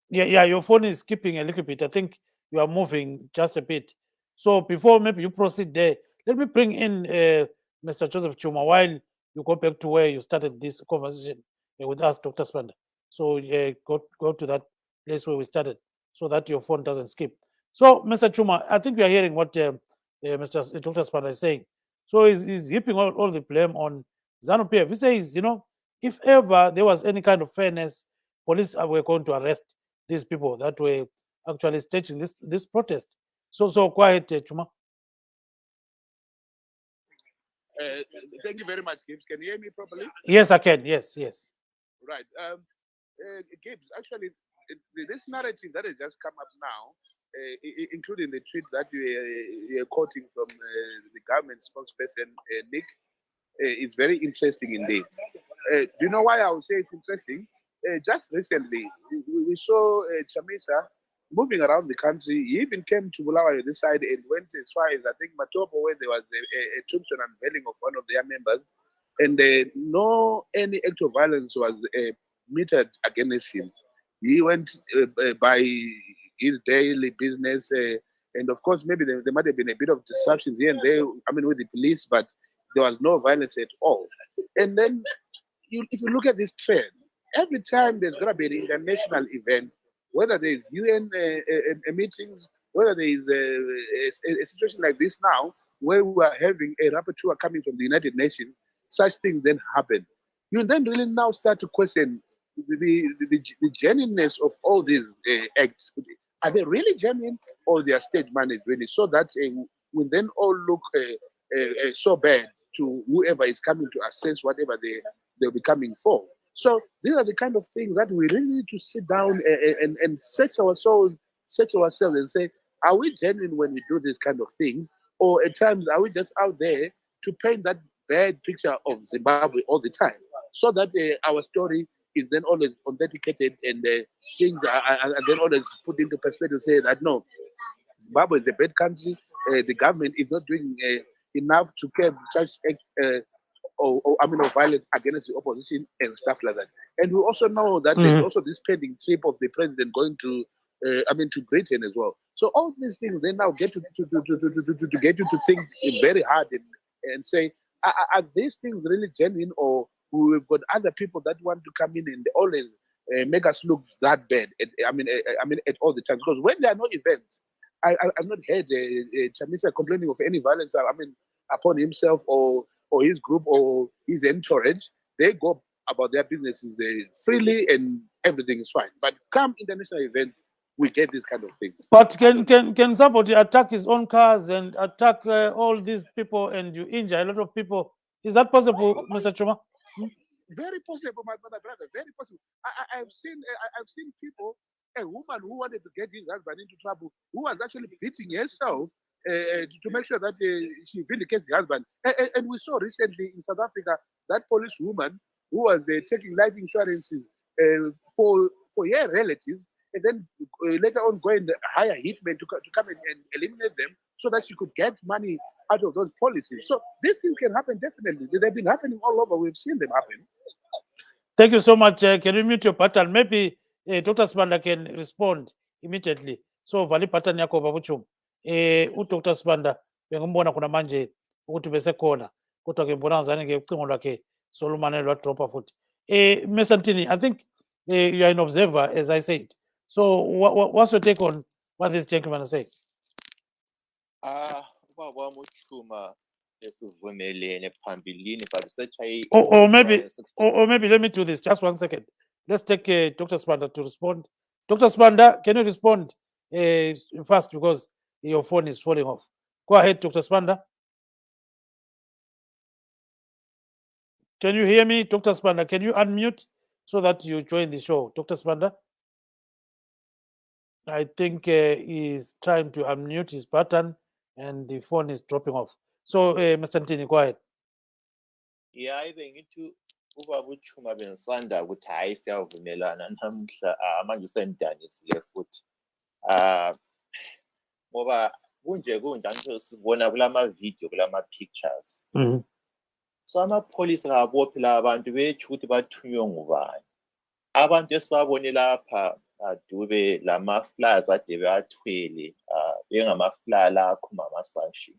Yeah, your phone is skipping a little bit. I think you are moving just a bit. So before maybe you proceed there, let me bring in Mr. Joseph Chuma while you go back to where you started this conversation with us, Dr. Spanda. So go to that place where we started so that your phone doesn't skip. So, Mr. Chuma, I think we are hearing what Mr. Dr. Spanda is saying. So he's heaping all the blame on Zanu-PF. He says, if ever there was any kind of fairness, police were going to arrest these people that were actually staging this protest. So quiet, Chuma. Thank you very much, Gibbs. Can you hear me properly? Yes, I can. Yes. Right. Gibbs, actually, this narrative that has just come up now, including the tweet that you're quoting from the government spokesperson, Nick, is very interesting indeed. Do you know why I would say it's interesting? Just recently, we saw Chamisa moving around the country. He even came to Bulawayo this side and went as far as, I think, Matopo, where there was a tombstone unveiling of one of their members. And no any act of violence was meted against him. He went by his daily business. And of course, maybe there might have been a bit of disruptions here and there, with the police, but there was no violence at all. And then, if you look at this trend, every time there's going to be an international event, whether there's UN meetings, whether there's a situation like this now, where we are having a rapporteur coming from the United Nations, such things then happen. You then really now start to question the genuineness of all these acts. Are they really genuine, or they are state managed really? So that will then all look so bad to whoever is coming to assess whatever they'll be coming for. So these are the kind of things that we really need to sit down and search ourselves and say, are we genuine when we do these kind of things? Or at times, are we just out there to paint that bad picture of Zimbabwe all the time? So that our story is then always authenticated and things are then always put into perspective, say that no, Zimbabwe is a bad country. The government is not doing enough to curb such of violence against the opposition and stuff like that. And we also know that there's also this pending trip of the president going to, to Britain as well. So all these things they now get to get you to think very hard and say, are these things really genuine, or we've got other people that want to come in and always make us look that bad? At all the times, because when there are no events, I've not heard Chamisa complaining of any violence. Upon himself or his group or his entourage. They go about their businesses freely and everything is fine. But come international events, we get these kind of things. But can somebody attack his own cars and attack all these people and you injure a lot of people? Is that possible, Mr. Chuma? Very possible, my brother. Very possible. I've seen people, a woman who wanted to get his husband into trouble, who was actually beating herself to make sure that she vindicates the husband. And we saw recently in South Africa that police woman who was taking life insurances for her relatives, and then later on go and hire hitmen to come and eliminate them so that she could get money out of those policies. So these things can happen definitely. They've been happening all over. We've seen them happen. Thank you so much. Can you mute your pattern? Maybe Dr. Spanda can respond immediately. So vali pattern yako babuchum. Dr. Spanda bengumbona kuna manje ukuthi bese khona kodwa ke ngibona ngazani ke ucingo lwakhe solumane lwa dropa futhi. Mesantini, I think you are an observer, as I said. So what's your take on what this gentleman is saying? Or maybe let me do this. Just 1 second. Let's take Dr. Spanda to respond. Dr. Spanda, can you respond fast because your phone is falling off? Go ahead, Dr. Spanda. Can you hear me, Dr. Spanda? Can you unmute so that you join the show, Dr. Spanda? I think he's trying to unmute his button and the phone is dropping off. So, Mr. Ntini, go ahead. Yeah, I think it ubaba uChuma bensanda ukuthi hayi siyavumelana namhla manje usendanisile futhi ngoba kunje kunjani sibona kulama video kulama pictures so amapholisa kabophi la abantu bethi ukuthi bathunywe ngubani abantu esibabone lapha Dube lama flyers ade beathwele bengama flyer la akhuma ama sanction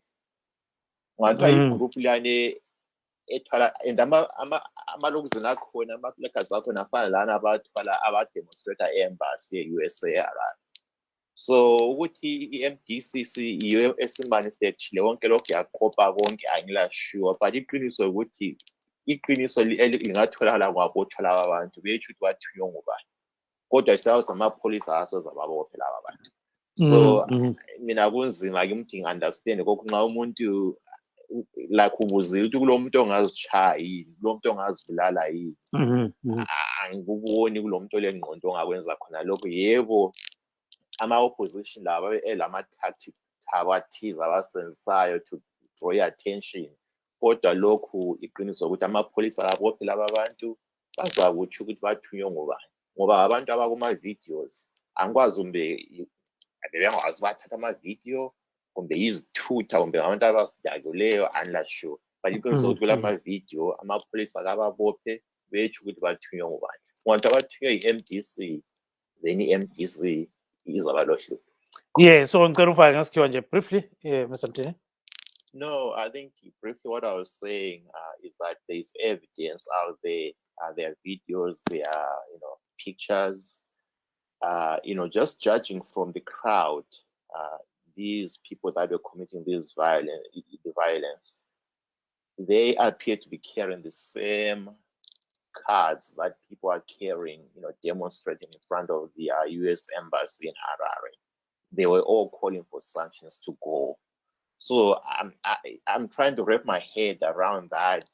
ngathiwa igroup lane ethala and amalokuzini akhona ama-placards akhona afana lana abathwala abademonstrata e-embassy ye-USA so ukuthi i-MDCC iyo esimanufacture wonke lokho yaqopa konke angila sure but iqiniso ukuthi iqiniso lingatholakala kwabotshwa laba abantu bethu ukuthi bathunywe ngubani kodwa siyazi amapholisa asoza babophe laba abantu so mina kunzima ke umthi understand kokunxa umuntu like ubuzile ukuthi kulomuntu ongazitshaya yini kulomuntu ongazibulala yini angikuboni kulomuntu olengqondo ongakwenza khona lokho yebo ama-opposition laba elama-tactic abathize abasensayo to draw your attention kodwa lokhu iqiniso ukuthi amapholisa kabophe laba abantu bazakutsho ukuthi bathunywe ngobani ngoba abantu abakuma-videos angikwazi bengakwazi bathatha ama-video kumbe izithutha kumbe abantu abasidakuleyo anlasure but iqiniso ukuthi kulama-video amapholisa kababophe betsho ukuthi bathunywe ngobani ngoba abathunywe yi-MDC then i-MDC izaba lohlupho. Yeah, so ngicela ufake ngasikhiwa nje briefly, Mr. Mtini. No, I think briefly what I was saying is that there is evidence out there. There are videos, there are pictures. Just judging from the crowd, these people that are committing this violence, they appear to be carrying the same cards that people are carrying, demonstrating in front of the US embassy in Harare. They were all calling for sanctions to go. So I'm trying to wrap my head around that.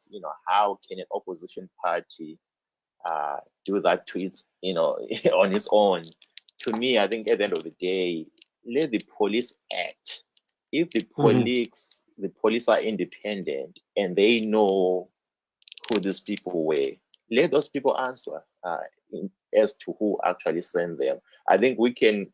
How can an opposition party do that to its, on its own? To me, I think at the end of the day, let the police act. If the police are independent and they know who these people were, let those people answer as to who actually sent them. I think we can,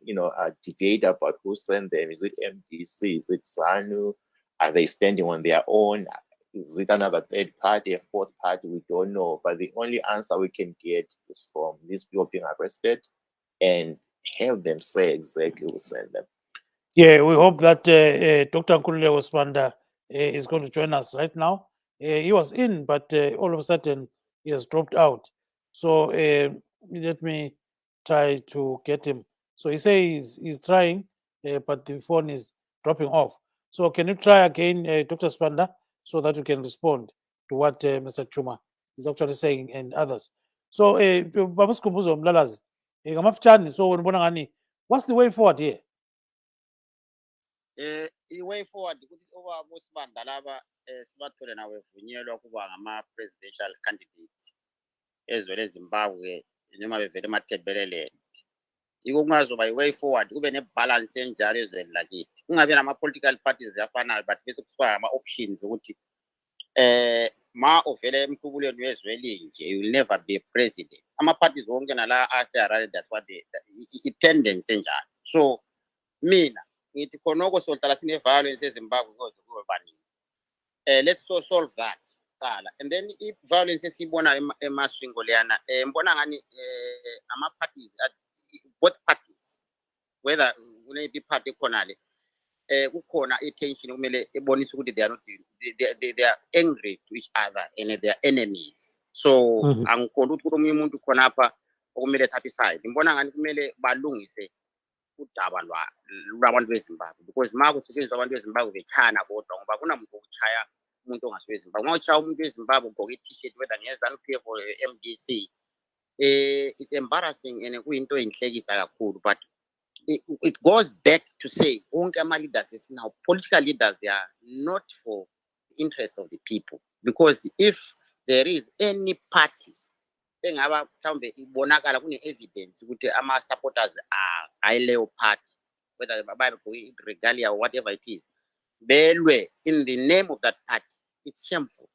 debate about who sent them. Is it MDC? Is it Zanu? Are they standing on their own? Is it another third party, a fourth party? We don't know. But the only answer we can get is from these people being arrested and have them say exactly who sent them. Yeah, we hope that Dr. Nkululeko Sibanda is going to join us right now. He was in, but all of a sudden he has dropped out. So let me try to get him. So he says he's trying, but the phone is dropping off. So can you try again, Dr. Sibanda, so that you can respond to what Mr. Chuma is actually saying and others. So, Baba Sikhumbuzo Mlalazi, ngamafutshane, so unibona ngani, what's the way forward here? I-way forward ukuthi obaba uSibanda laba sibathole nawe vunyelwa kuba ngama-presidential candidate ezweni eZimbabwe noma bevele emathebeleleni. Yiko kungazoba i-way forward kube ne-balance enjalo ezweni lakithi, kungabi nama-political parties afanayo but bese kufika ama-options ukuthi ma uvele emhlubulweni wezwe elinje, you will never be a president. Ama-parties wonke nala ase-Harare, that's what i-tendency enjalo. So mina ngithi khonoko sohlala sine-violence eZimbabwe kuze kube baningi. Let's solve that qala, and then if violence esiyibona emaswingo leyana ngibona ngani ama-parties, both parties, whether kuneyiphi party ekhona le kukhona i-tension kumele ebonisa ukuthi they are angry to each other and they are enemies. So angiqondi ukuthi omunye umuntu khonapha okumele thathe iside. Ngibona ngani kumele balungise udaba lwabantu beZimbabwe, because ma kusetshenziswa abantu beZimbabwe bechana kodwa ngoba kunamuntu okuchaya umuntu ongasiwe eZimbabwe. Ma uchaya umuntu weZimbabwe ugqoke i-t-shirt whether nge-Zanu-PF or MDC, it's embarrassing and kuyinto enhlekisa kakhulu. But it goes back to say wonke ama-leaders is now political leaders, they are not for the interest of the people, because if there is any party engaba mhlawumbe ibonakala kune-evidence ukuthi ama-supporters ayileyo party, whether bagqoke regalia or whatever it is, belwe in the name of that party, it's shameful.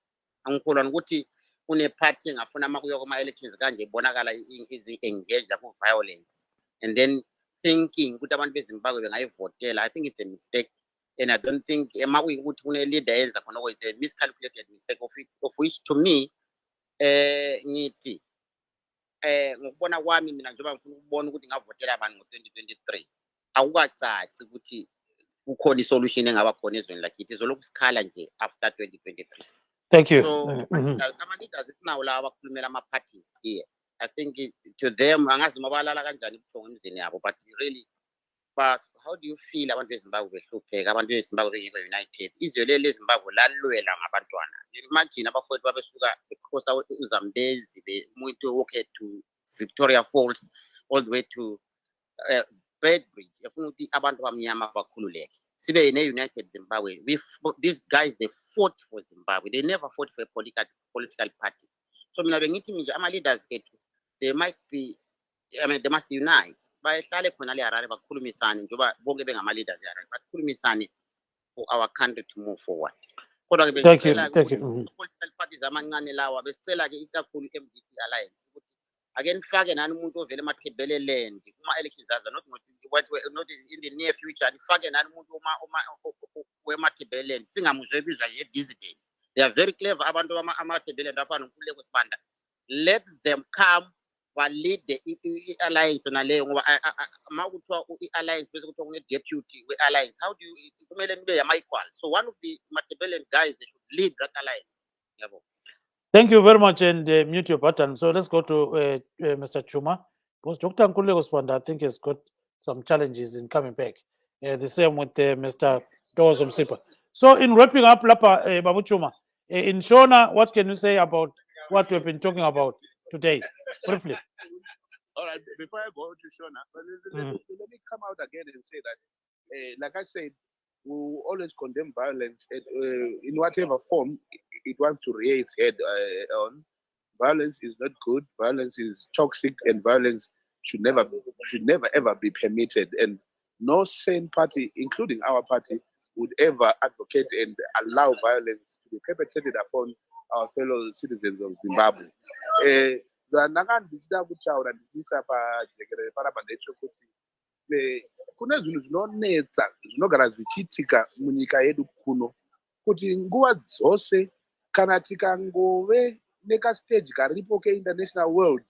Angikholwa ukuthi kune-party engafuna amakuyo kuma-elections kanje ibonakala is-engaged ku-violence and then thinking ukuthi abantu beZimbabwe bengayivotela. I think it's a mistake, and I don't think ukuthi kune-leader yenza khonoko it's a miscalculated mistake of which to me ngithi ngokubona kwami mina njengoba ngifuna ukubona ukuthi ngavotela abantu ngo-2023 akukacaci ukuthi kukhona isolution engaba khona ezweni lakithi, izolokhu sikhala nje after 2023. Thank you. So ama-leaders esinawo la abakhulumela ama-parties here, I think to them angazi noma balala kanjani kuthonga emizini yabo, but really, but how do you feel abantu beZimbabwe behlupheka, abantu beZimbabwe bengekho united? Izwe leZimbabwe lalwela ngabantwana. Imagine abafowethu babesuka becrossa uZambezi bemuntu walk to Victoria Falls all the way to Bedbridge efuna ukuthi abantu abamnyama bakhululeke. Sibe ne-United Zimbabwe. These guys, they fought for Zimbabwe. They never fought for a political party. So mina bengithi nje ama-leaders ethu, they might be, they must unite. Bahlale khona le Harare bakhulumisane njengoba bonke bengama-leaders eHarare, bakhulumisane for our country to move forward. Kodwa ke besicela political parties amancane lawa, besicela ke isikakhulu MDC Alliance ukuthi ake nifake nani umuntu ovela emathebeleleni kuma-elections aza, not in the near future, nifake nani umuntu wemathebeleleni singamuzwe ebizwa nje dissident. They are very clever abantu amathebeleleni afana noNkululeko Sibanda. Let them come lead the alliance naleyo ngoba makuthiwa i-alliance bese kuthiwa kune-deputy we-alliance, how do you kumele nibe yama-equal? So one of the Machiavellian guys, they should lead that alliance. Yabo. Thank you very much, and mute your button. So let's go to Mr. Chuma, because Dr. Nkululeko Sibanda, I think, has got some challenges in coming back. The same with Mr. Dozo Msipa. So in wrapping up, Lapa Babu Chuma, in Shona, what can you say about what we've been talking about today, briefly? All right, before I go to Shona, let me come out again and say that, like I said, we will always condemn violence in whatever form it wants to rear its head on. Violence is not good. Violence is toxic, and violence should never ever be permitted. And no sane party, including our party, would ever advocate and allow violence to be perpetrated upon our fellow citizens of Zimbabwe. Ndichida kutaura ndichiisa pajekerere panapa ndechekuti kune zvinhu zvinonetsa zvinogara zvichiitika munyika yedu kuno, kuti nguva dzose kana tikangove nekastage karipo ke-international world,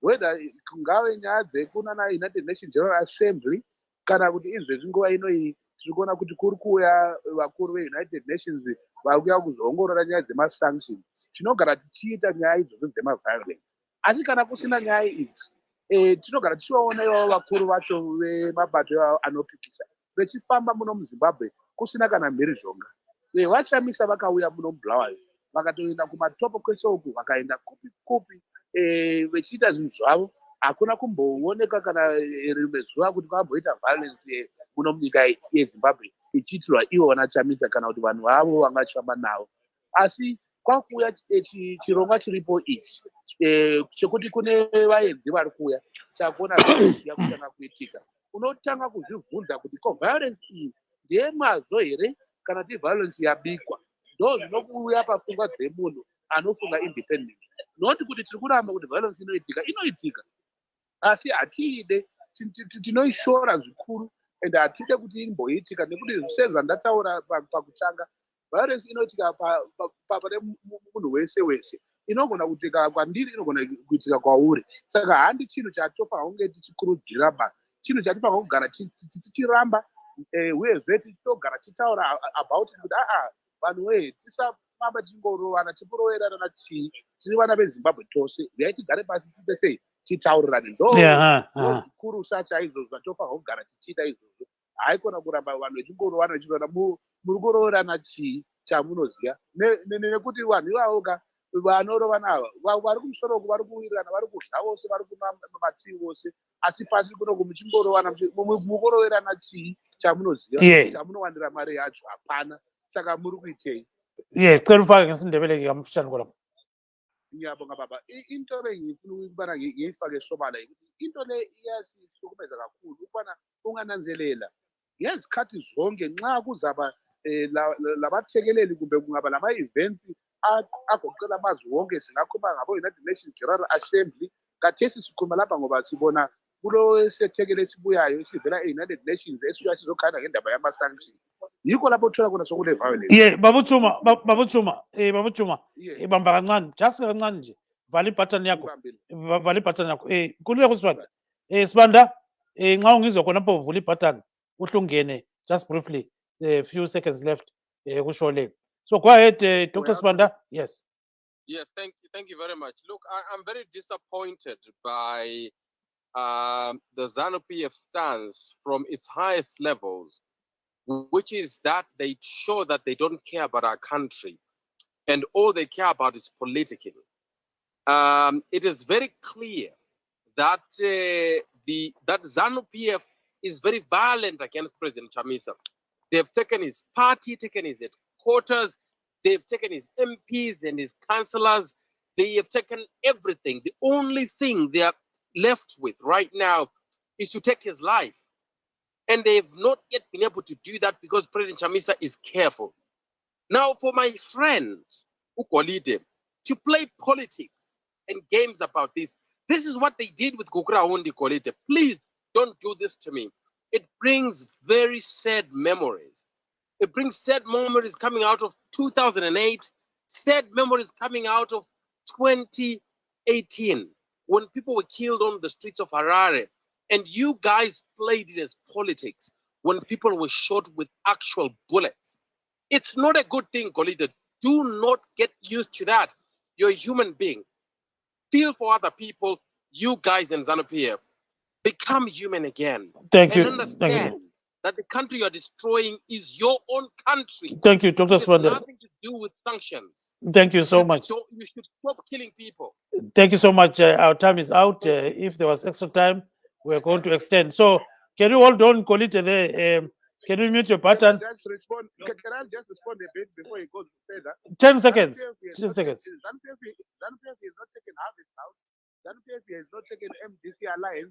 whether kungave nyaya dzekunana United Nations General Assembly kana kuti izvezvi nguva inoyi tiri kuona kuti kuri kuuya vakuru ve-United Nations vari kuuya kuzoongorora nyaya dzemasanctions. Tinogara tichiita nyaya idzodzo dzemaviolence, asi kana kusina nyaya idzi tinogara tichivaona ivavo vakuru vacho vemabato anopikisa vechifamba muno muZimbabwe kusina kana mhirizhonga. Vachamisa vakauya muno mubulawayo vakatoenda kumatopo kwese uku vakaenda kupi kupi vechiita zvinhu zvavo, hakuna kumbooneka kana rimwe zuva kuti kwamboita violence muno munyika yeZimbabwe ichiitirwa ivona Chamisa kana kuti vanhu vavo vangachifamba navo. Asi kwakuuya chirongwa chiripo ichi chekuti kune vaenzi vari kuuya takuona zviya kutanga kuitika, unotanga kuzvibvunza kuti ko violence iyi ndeyemazvo here kana kuti violence yabikwa. Ndo zvinokuuya papfungwa dzemunhu anofunga independent, noti kuti tiri kuramba kuti violence inoitika, asi hatiide, tinoishora zvikuru ende hatide kuti imboitika, nekuti sezvandataura pakutanga, violence inoitika pane munhu wese wese. Inogona kuitika kwandiri, inogona kuitika kwauri. Saka handi chinhu chatofanira kunge tichikurudzira ba, chinhu chatifanira kugara tichiramba uyezve tichitogara tichitaura about kuti vanhu wee tisafamba tichingorovana tichiroverana chii, tiri vana veZimbabwe tose, uyai tigare pasi tese titaurirane. Ndo zvikuru sachaizvozvo zvatofanira kugara tichiita izvozvo. Haikona kuramba vanhu vechingorovana vechirana muri kuroverana chii chamunoziva, nekuti vanhu ivavoga vanorovana ava vari kumusoro uku vari kuwirirana, vari kudya vose, vari kumativi vose, asi pasi kunoku muchingorovana mukoroverana chii chamunoziva, chamunowandira mari yacho hapana. Saka muri kuitei? Yes, sicela ufake ngesindebele ngamfishane kodwa. Ngiyabonga baba. Into le ngifuna ukubana ngiyifake sobala ukuthi into le iyasihlukumeza kakhulu ukubana ungananzelela ngezikhathi zonke nxa kuzaba labathekeleli kumbe kungaba lama-events agoqela amazwe wonke, singakhuluma ngabo-United Nations General Assembly. Kathesi sikhuluma lapha ngoba sibona kulo sethekele esibuyayo esivela e-United Nations esisuka sizokhanda ngendaba yama-sanction. Yikho lapho uthola khona sokule violence. Babuthuma bamba kancane, just kancane nje, vala ibutton yakho, vala ibutton yakho. Kulule kusibanda. Sibanda, nxa ungizwa khonapho uvula ibutton uhle ungene just briefly, a few seconds left kusho le. So go ahead, Dr. Sibanda. Yes. Yes, thank you very much. Look, I'm very disappointed by the Zanu-PF stance from its highest levels, which is that they show that they don't care about our country and all they care about is politicking. It is very clear that that Zanu-PF is very violent against President Chamisa. They have taken his party, taken his headquarters, they've taken his MPs and his councillors, they have taken everything. The only thing they are left with right now is to take his life. And they have not yet been able to do that because President Chamisa is careful. Now, for my friend Ukolide to play politics and games about this is what they did with Gukura Hundi Kolide. Please don't do this to me. It brings very sad memories. It brings sad memories coming out of 2008, sad memories coming out of 2018, when people were killed on the streets of Harare. And you guys played it as politics when people were shot with actual bullets. It's not a good thing, Kolide. Do not get used to that. You're a human being. Feel for other people. You guys in Zanu-PF, become human again. Thank you. And understand that the country you're destroying is your own country. Thank you, Dr. Sibanda. It has nothing to do with sanctions. Thank you so much. You should stop killing people. Thank you so much. Our time is out. If there was extra time, we're going to extend. So can you hold on, Kolite there? Can you mute your Can I button? just respond? Can I just respond a bit before you go further? 10 seconds. Zanu-PF 10 seconds. Zanu-PF is not taking Harvest House. Zanu-PF has not taken MDC Alliance.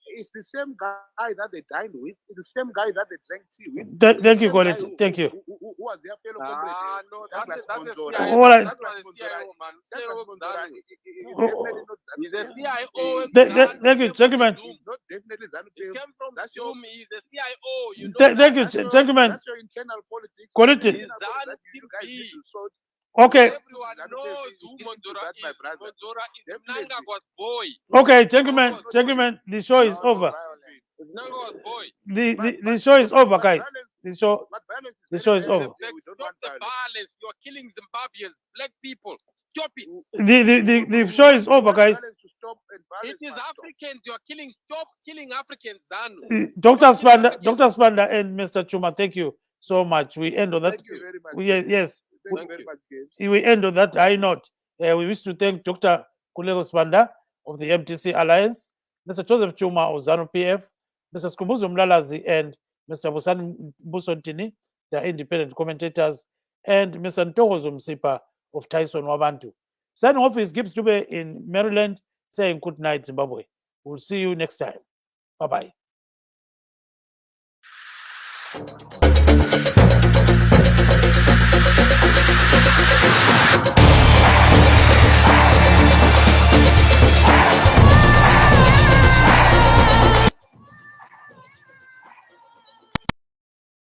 It's the same guy that they dined with. It's the same guy that they drank tea with. Thank you, Quality. Thank you. Who was their fellow comrade? No, Douglas that's the Monzora. CIO. All right. That's the CIO, man. Douglas CIO Monzora Zanu. is definitely not He's the CIO. Thank you, gentlemen. He's not definitely He Zanu-PF. came from That's your- Zoom. He's the CIO. You know Thank that. you, That's your- gentlemen. That's your internal politics. Quality. The internal politics that you guys need to sort. Okay. Everyone knows who Monzora That's my is. brother. Monzora is Definitely. Mnangagwa's boy. Okay, gentlemen, the show is over. It's Mnangagwa's boy. The show is over, guys. The show. But violence The show is very over. bad. We don't Stop want the violence. violence. You're killing Zimbabweans, black people. Stop it. The show is over, guys. Violence to stop and violence It is must stop. Africans you're killing. Stop killing Africans, Zanu. Dr. Spanda and Mr. Chuma, thank you so much. We end on that. Thank you very much. Yes. Thank you very much, James. We end on that high note. We wish to thank Dr. Kulego Spanda of the MTC Alliance, Mr. Joseph Chuma of Zanu-PF, Mr. Skumbuzo Mlalazi and Mr. Busani Busontini, the independent commentators, and Mr. Ntokozo Msipa of Tyson Wabantu. Signing off is Gibbs Dube in Maryland, saying good night, Zimbabwe. We'll see you next time. Bye-bye.